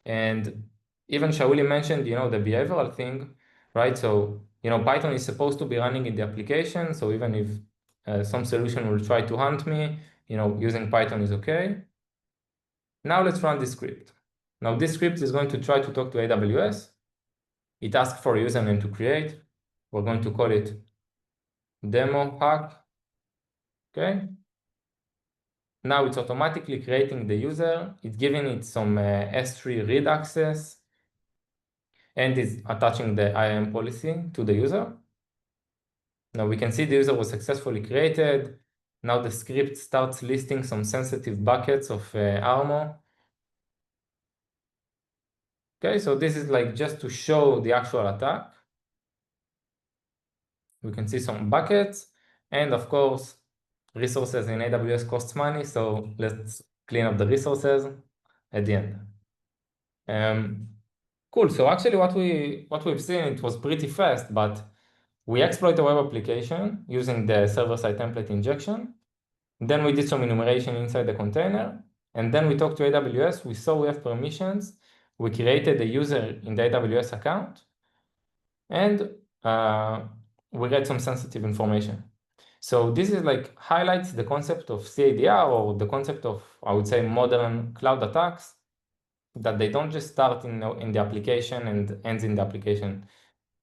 And even Shauli mentioned, the behavioral thing, right? So, Python is supposed to be running in the application. So even if some solution will try to hunt me, using Python is okay. Now let's run this script. Now this script is going to try to talk to AWS. It asks for a username to create. We're going to call it demo hack. Okay. Now it's automatically creating the user. It's giving it some S3 read access and is attaching the IAM policy to the user. Now we can see the user was successfully created. Now the script starts listing some sensitive buckets of ARMO. Okay, so this is like just to show the actual attack. We can see some buckets, and of course, resources in AWS costs money, so let's clean up the resources at the end. Cool, so actually what we've seen, it was pretty fast, but we exploit a web application using the server-side template injection. Then we did some enumeration inside the container, and then we talked to AWS. We saw we have permissions, we created a user in the AWS account, and we read some sensitive information. So this is like highlights the concept of CADR, or the concept of, I would say, modern cloud attacks, that they don't just start in the application and ends in the application.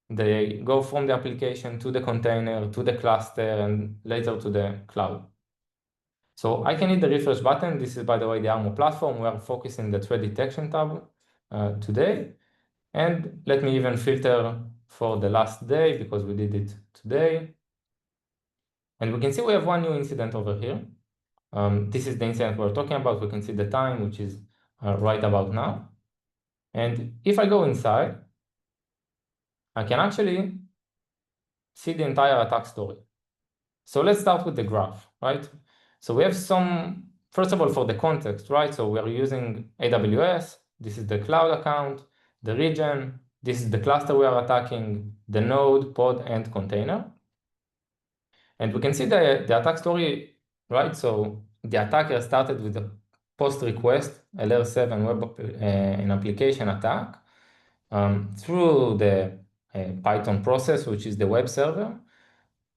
They go from the application to the container, to the cluster, and later to the cloud. So I can hit the refresh button. This is, by the way, the ARMO platform. We are focusing the threat detection tab today. And let me even filter for the last day, because we did it today. And we can see we have one new incident over here. This is the incident we're talking about. We can see the time, which is right about now. And if I go inside, I can actually see the entire attack story. So let's start with the graph, right? So we have some, first of all, for the context, right? So we're using AWS. This is the cloud account, the region. This is the cluster we are attacking, the node, pod, and container. And we can see the attack story, right? So the attacker started with a post request, LR7 web an application attack through the Python process, which is the web server,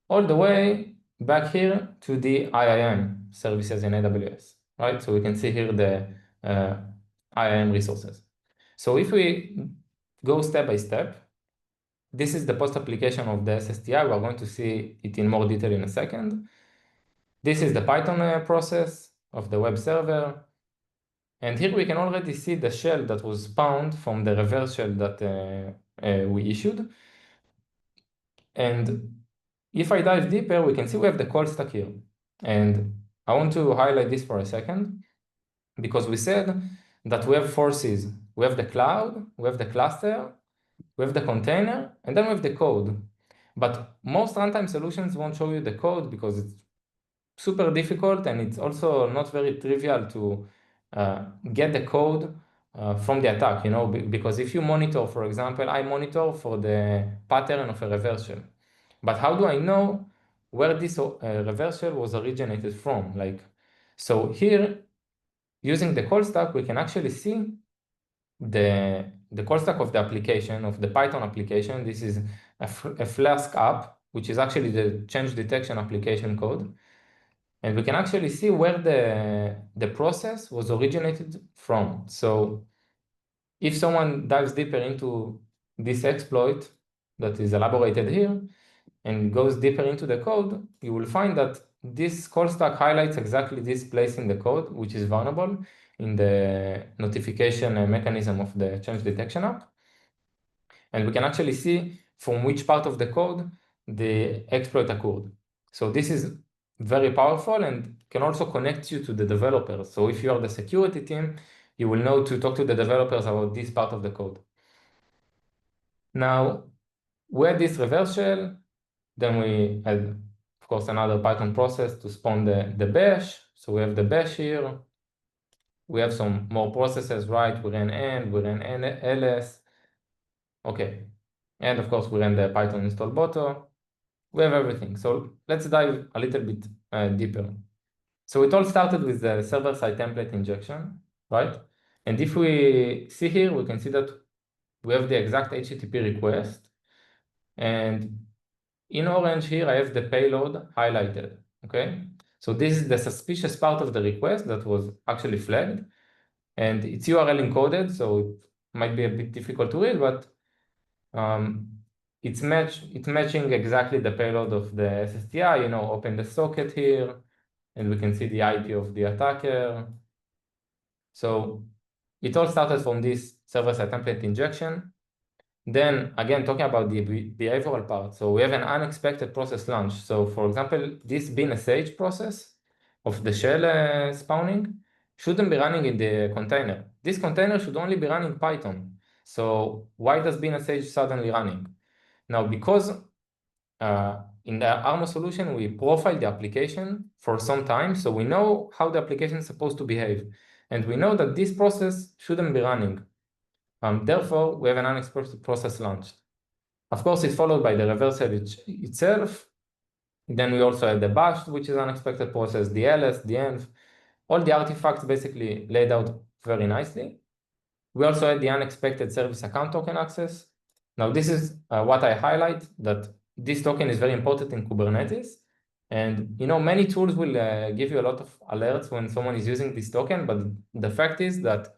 all the way back here to the IAM services in AWS, right? So we can see here the IAM resources. So if we go step by step, this is the post application of the SSTI. We're going to see it in more detail in a second. This is the Python process of the web server. And here we can already see the shell that was spawned from the reverse shell that we issued. And if I dive deeper, we can see we have the call stack here. And I want to highlight this for a second, because we said that we have forces. We have the cloud, we have the cluster, we have the container, and then we have the code. But most runtime solutions won't show you the code because it's super difficult, and it's also not very trivial to get the code from the attack, because if you monitor, for example, I monitor for the pattern of a reverse shell. But how do I know where this reverse shell was originated from? So here, using the call stack, we can actually see the call stack of the application, of the Python application. This is a Flask app, which is actually the change detection application code. And we can actually see where the process was originated from. So if someone dives deeper into this exploit that is elaborated here and goes deeper into the code, you will find that this call stack highlights exactly this place in the code, which is vulnerable in the notification mechanism of the change detection app. And we can actually see from which part of the code the exploit occurred. So this is very powerful and can also connect you to the developers. So if you are the security team, you will know to talk to the developers about this part of the code. Now, we had this reverse shell, then we had, of course, another Python process to spawn the bash. So we have the bash here. We have some more processes, right? We ran end, we ran ls. Okay. And of course, we ran the Python install boto. We have everything. So let's dive a little bit deeper. So it all started with the server-side template injection, right? And if we see here, we can see that we have the exact HTTP request. And in orange here, I have the payload highlighted, okay? So this is the suspicious part of the request that was actually flagged. And it's URL encoded, so it might be a bit difficult to read, but it's matching exactly the payload of the SSTI. Open the socket here, and we can see the IP of the attacker. So it all started from this server-side template injection. Then again, talking about the behavioral part. So we have an unexpected process launch. So for example, this bin_sh process of the shell spawning shouldn't be running in the container. This container should only be running Python. So why does bin_sh suddenly running? Now, because in the ARMO solution, we profile the application for some time, so we know how the application is supposed to behave. And we know that this process shouldn't be running. Therefore, we have an unexpected process launched. Of course, it's followed by the reverse shell itself. Then we also have the bash, which is an unexpected process, the ls, the env, all the artifacts basically laid out very nicely. We also had the unexpected service account token access. Now, this is what I highlight, that this token is very important in Kubernetes. And many tools will give you a lot of alerts when someone is using this token, but the fact is that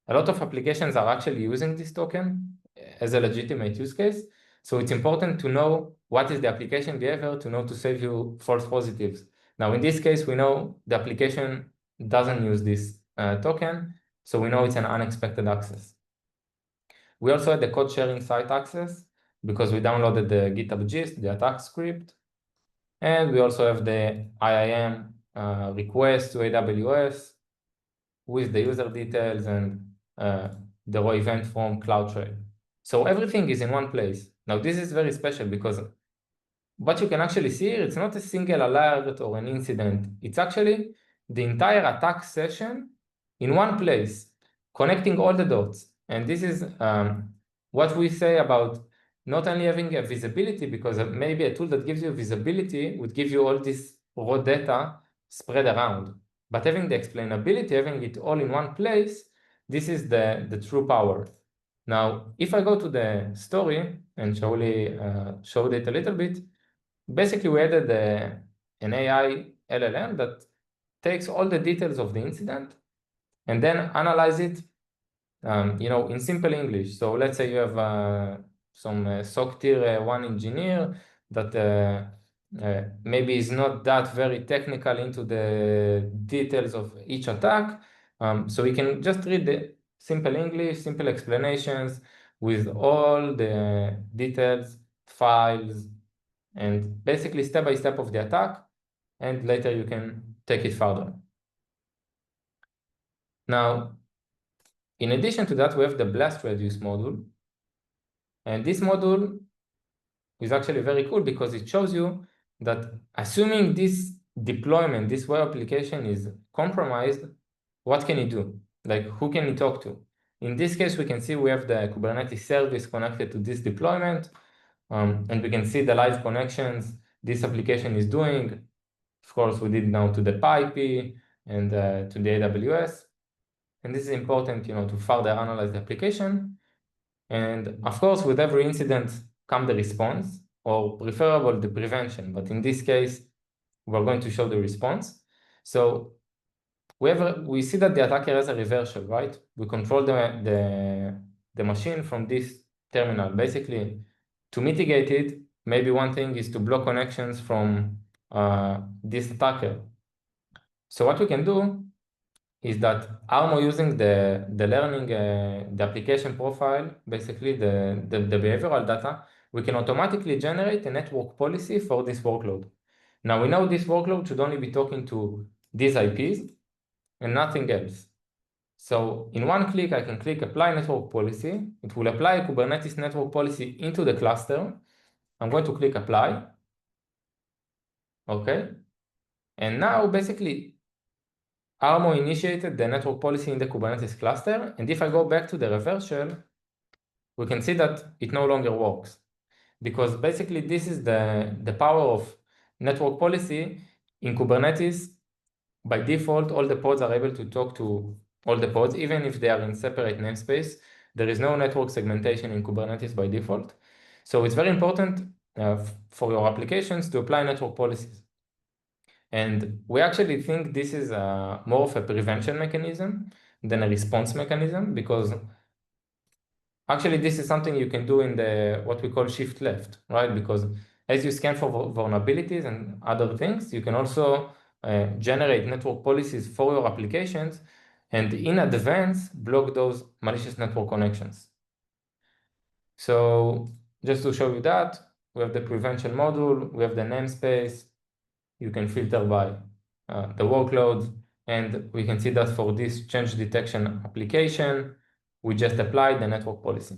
a lot of applications are actually using this token as a legitimate use case. So it's important to know what is the application behavior to know to save you false positives. Now, in this case, we know the application doesn't use this token, so we know it's an unexpected access. We also had the code sharing site access because we downloaded the GitHub gist, the attack script, and we also have the IAM request to AWS with the user details and the raw event from CloudTrail. So everything is in one place. Now, this is very special because what you can actually see here, it's not a single alert or an incident. It's actually the entire attack session in one place, connecting all the dots. And this is what we say about not only having a visibility, because maybe a tool that gives you visibility would give you all this raw data spread around. But having the explainability, having it all in one place, this is the true power. Now, if I go to the story, and Shauli showed it a little bit, basically we added an AI LLM that takes all the details of the incident and then analyze it in simple English. So let's say you have some SOC tier 1 engineer that maybe is not that very technical into the details of each attack. So we can just read the simple English, simple explanations with all the details, files, and basically step by step of the attack, and later you can take it further. Now, in addition to that, we have the blast radius module. And this module is actually very cool because it shows you that assuming this deployment, this web application is compromised, what can it do? Like, who can it talk to? In this case, we can see we have the Kubernetes service connected to this deployment, and we can see the live connections this application is doing. Of course, we did now to the PyP and to the AWS. And this is important, to further analyze the application. And of course, with every incident come the response, or preferable the prevention. But in this case, we're going to show the response. So we see that the attacker has a reversal, right? We control the machine from this terminal. Basically, to mitigate it, maybe one thing is to block connections from this attacker. So what we can do is that ARMO using the learning, the application profile, basically the behavioral data, we can automatically generate a network policy for this workload. Now we know this workload should only be talking to these IPs and nothing else. So in one click, I can click apply network policy. It will apply a Kubernetes network policy into the cluster. I'm going to click apply. Okay. And now basically ARMO initiated the network policy in the Kubernetes cluster. And if I go back to the reverse shell, we can see that it no longer works. Because basically this is the power of network policy in Kubernetes. By default, all the pods are able to talk to all the pods, even if they are in separate namespace. There is no network segmentation in Kubernetes by default. So it's very important for your applications to apply network policies. And we actually think this is more of a prevention mechanism than a response mechanism, because actually this is something you can do in the what we call shift left, right? Because as you scan for vulnerabilities and other things, you can also generate network policies for your applications and in advance block those malicious network connections. So just to show you that, we have the prevention module, we have the namespace. You can filter by the workload, and we can see that for this change detection application, we just applied the network policy.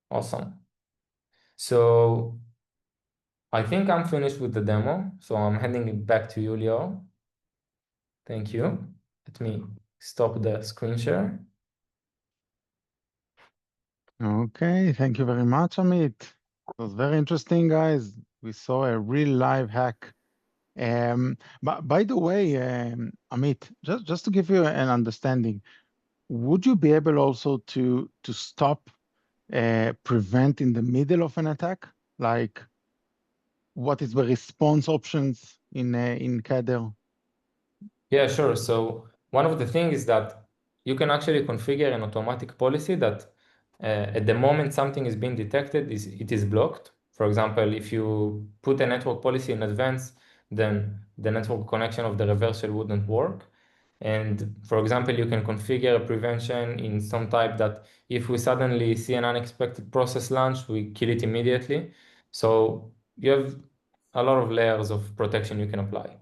Awesome. So I think I'm finished with the demo. So I'm handing it back to you, Lior. Thank you. Let me stop the screen share. Okay, thank you very much, Amit. It was very interesting, guys. We saw a real live hack But by the way, Amit, just to give you an understanding, would you be able also to stop, prevent in the middle of an attack? Like, what is the response options in CADR? Yeah, sure. So one of the things is that you can actually configure an automatic policy that at the moment something is being detected, it is blocked. For example, if you put a network policy in advance, then the network connection of the reversal wouldn't work. And for example, you can configure a prevention in some type that if we suddenly see an unexpected process launch, we kill it immediately. So you have a lot of layers of protection you can apply.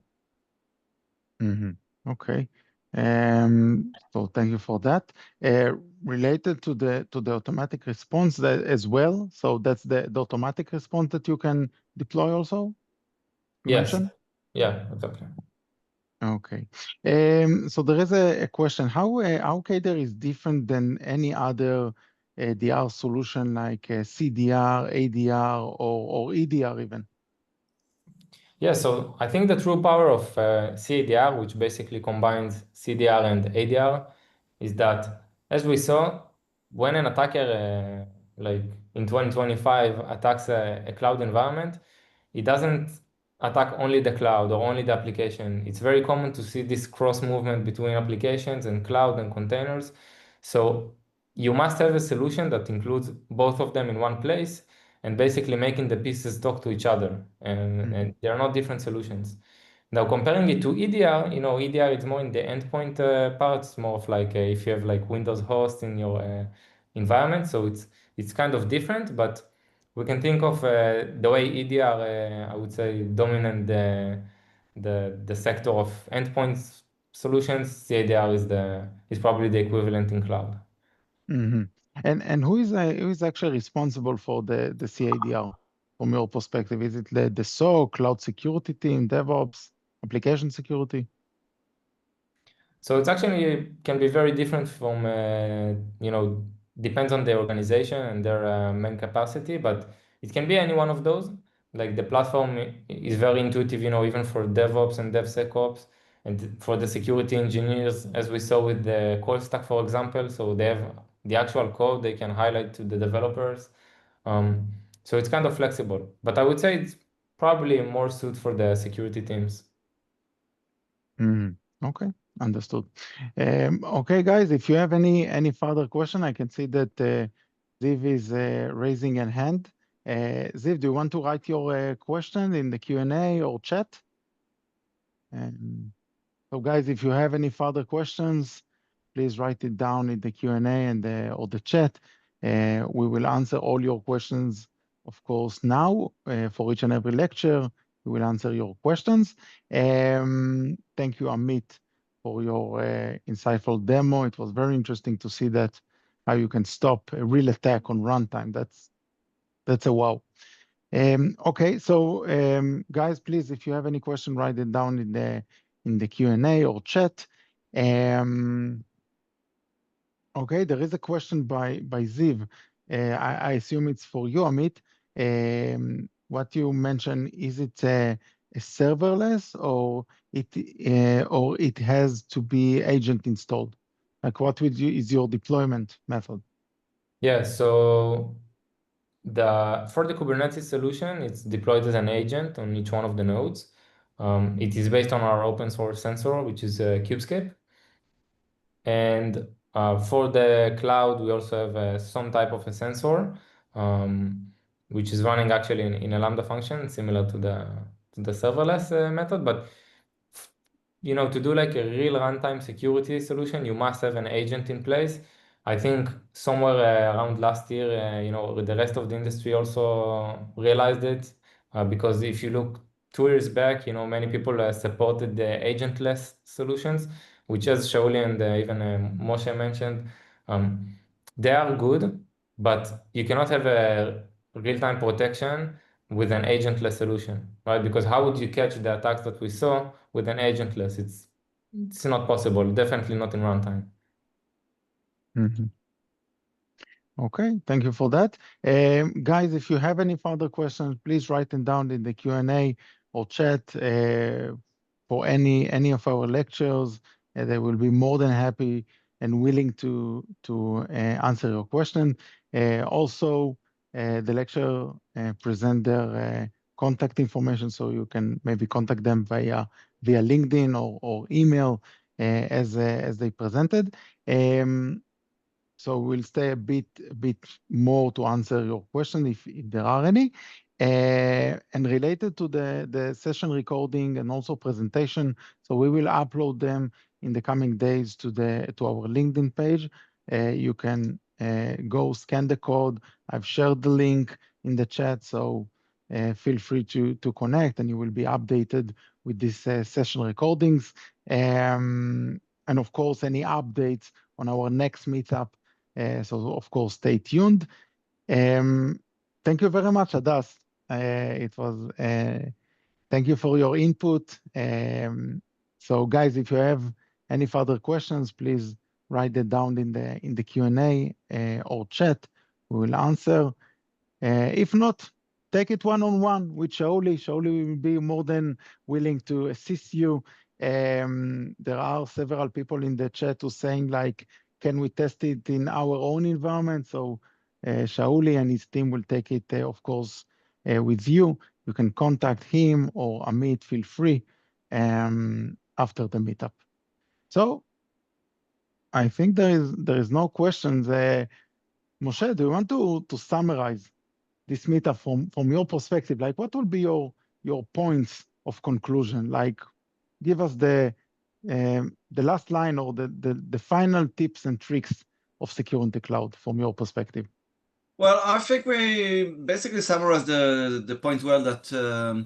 Okay. So thank you for that. Related to the automatic response that as well. So that's the automatic response that you can deploy also, you Yes. mentioned? Yeah, exactly. Okay. So there is a question. How CADR is different than any other DR solution like CDR, ADR, or EDR even? Yeah, so I think the true power of CADR, which basically combines CDR and ADR, is that, as we saw, when an attacker, like in 2025, attacks a cloud environment, it doesn't attack only the cloud or only the application. It's very common to see this cross movement between applications and cloud and containers. So you must have a solution that includes both of them in one place and basically making the pieces talk to each other. And they are not different solutions. Now, comparing it to EDR, EDR is more in the endpoint part. It's more of like if you have like Windows host in your environment. So it's kind of different, but we can think of the way EDR, I would say, dominant the sector of endpoint solutions. CADR is probably the equivalent in cloud. And who is actually responsible for the CADR from your perspective? Is it the SOC, cloud security team, DevOps, application security? So it's actually can be very different from, depends on the organization and their main capacity, but it can be any one of those. Like the platform is very intuitive, even for DevOps and DevSecOps, and for the security engineers, as we saw with the call stack, for example. So they have the actual code they can highlight to the developers. Um, so it's kind of flexible, but I would say it's probably more suited for the security teams. Okay, understood. Okay, guys, if you have any further question, I can see that Ziv is raising a hand. Ziv, do you want to write your question in the Q&A or chat? So guys, if you have any further questions, please write it down in the Q&A and or the chat. We will answer all your questions, of course, now for each and every lecture. We will answer your questions. Thank you, Amit, for your insightful demo. It was very interesting to see that how you can stop a real attack on runtime. That's a wow. Okay, so guys, please, if you have any question, write it down in the Q&A or chat. Okay, there is a question by Ziv. I assume it's for you, Amit. What you mentioned, is it a serverless or it has to be agent installed? Like what is your deployment method? Yeah, so for the Kubernetes solution, it's deployed as an agent on each one of the nodes. It is based on our open source sensor, which is Kubescape. And for the cloud, we also have some type of a sensor, which is running actually in a Lambda function, similar to the serverless method. But to do like a real runtime security solution, you must have an agent in place. I think somewhere around last year, the rest of the industry also realized it, because if you look 2 years back, many people supported the agentless solutions, which, as Shauli and even Moshe mentioned, they are good, but you cannot have a real-time protection with an agentless solution, right? Because how would you catch the attacks that we saw with an agentless? It's not possible, definitely not in runtime. Okay, thank you for that. Guys, if you have any further questions, please write them down in the Q&A or chat for any of our lectures. They will be more than happy and willing to answer your question. Also, the lecturer present their contact information, so you can maybe contact them via LinkedIn or email as they presented. So we'll stay a bit more to answer your question if there are any. And related to the session recording and also presentation, so we will upload them in the coming days to our LinkedIn page. You can go scan the code. I've shared the link in the chat, so feel free to connect, and you will be updated with these session recordings. And of course, any updates on our next meetup. So of course, stay tuned. Thank you very much, Adas. Thank you for your input. So guys, if you have any further questions, please write it down in the Q&A or chat. We will answer. If not, take it one-on-one with Shauli. Shauli will be more than willing to assist you. There are several people in the chat who saying like, can we test it in our own environment? So Shauli and his team will take it, of course, with you. You can contact him or Amit, feel free, after the meetup. So I think there is no questions. Moshe, do you want to summarize this meetup from your perspective? Like, what will be your points of conclusion? Like, give us the last line or the final tips and tricks of securing the cloud from your perspective. Well, I think we basically summarized the point well, that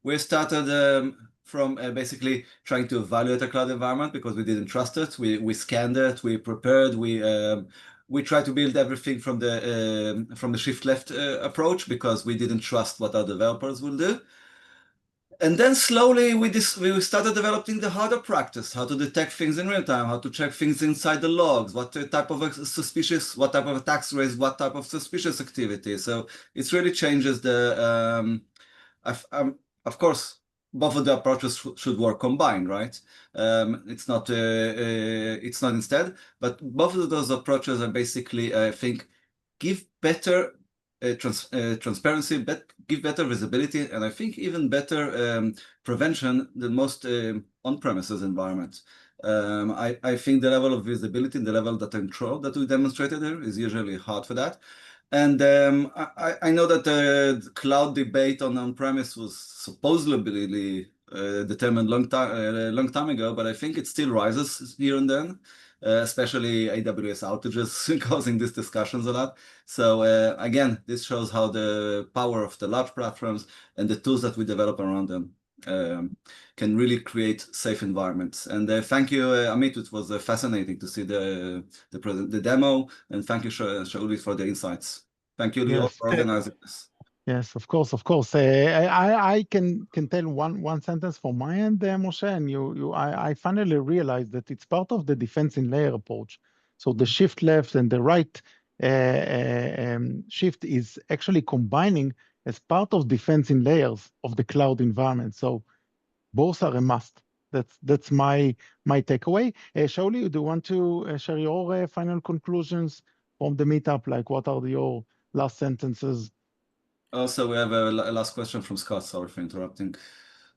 we started from basically trying to evaluate a cloud environment because we didn't trust it. We scanned it, we prepared, we tried to build everything from the shift left approach because we didn't trust what our developers will do. And then slowly we started developing the harder practice, how to detect things in real time, how to check things inside the logs, what type of attacks raised, what type of suspicious activity. So it really changes the, of course, both of the approaches should work combined, right? It's not instead, but both of those approaches are basically, I think, give better transparency, give better visibility, and I think even better prevention than most on-premises environments. I think the level of visibility and the level of control that we demonstrated there is usually hard for that. And I know that the cloud debate on-premise was supposedly determined long time ago, but I think it still rises here and then. Especially AWS outages causing these discussions a lot. So again, this shows how the power of the large platforms and the tools that we develop around them can really create safe environments. And thank you, Amit. It was fascinating to see the demo, and thank you, Shauli, for the insights. Thank you, Lior, Yes. for organizing this. Yes, of course, of course. I can tell one sentence from my end, Moshe, and I finally realized that it's part of the defense in layer approach. So the shift left and the right shift is actually combining as part of defense in layers of the cloud environment. So both are a must. That's my takeaway. Shauli, do you want to share your final conclusions from the meetup? Like, what are your last sentences? Also, we have a last question from Scott. Sorry for interrupting.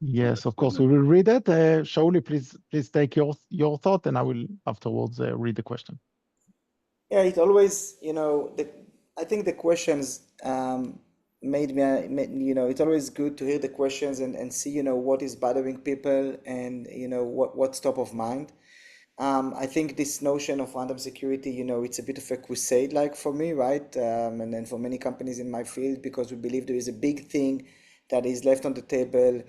Yes, of course, we will read it. Shauli, please take your thought, and I will afterwards read the question. Yeah, it always, I think the questions made me, it's always good to hear the questions and see, what is bothering people and, what's top of mind. I think this notion of random security, it's a bit of a crusade, like for me, right? And then for many companies in my field, because we believe there is a big thing that is left on the table,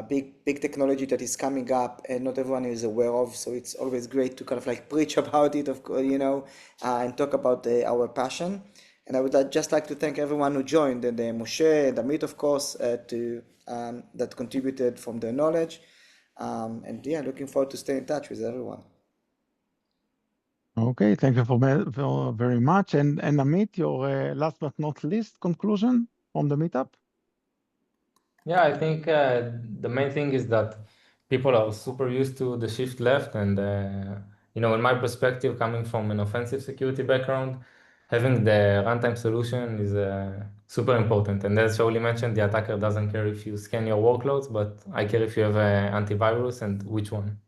big technology that is coming up and not everyone is aware of. So it's always great to kind of like preach about it, of course, and talk about our passion. And I would just like to thank everyone who joined, and Moshe and Amit, of course, that contributed from their knowledge. And yeah, looking forward to stay in touch with everyone. Okay, thank you for very much. And Amit, your last but not least conclusion from the meetup? Yeah, I think the main thing is that people are super used to the shift left, and in my perspective, coming from an offensive security background, having the runtime solution is super important. And as Shauli mentioned, the attacker doesn't care if you scan your workloads, but I care if you have an antivirus and which one.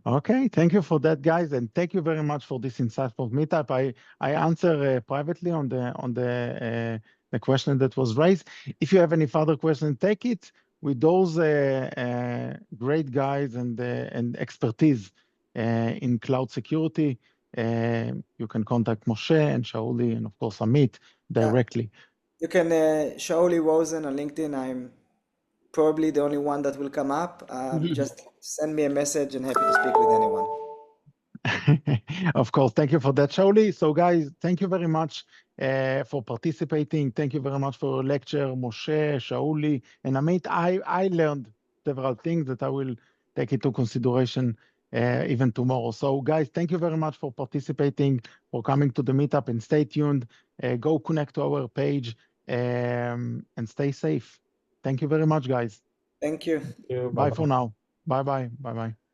Okay, thank you for that, guys, and thank you very much for this insightful meetup. I answer privately on the question that was raised. If you have any further questions, take it with those great guys and expertise in cloud security. You can contact Moshe and Shauli and of course Amit directly. You can Shauli Rozen on LinkedIn. I'm probably the only one that will come up. Just send me a message and happy to speak with anyone. Of course, thank you for that, Shauli. So guys, thank you very much for participating. Thank you very much for your lecture, Moshe, Shauli, and Amit. I learned several things that I will take into consideration even tomorrow. So guys, thank you very much for participating, for coming to the meetup, and stay tuned. Go connect to our page and stay safe. Thank you very much, guys. Thank you. Thank you. Bye Bye-bye. for now. Bye-bye. Bye-bye.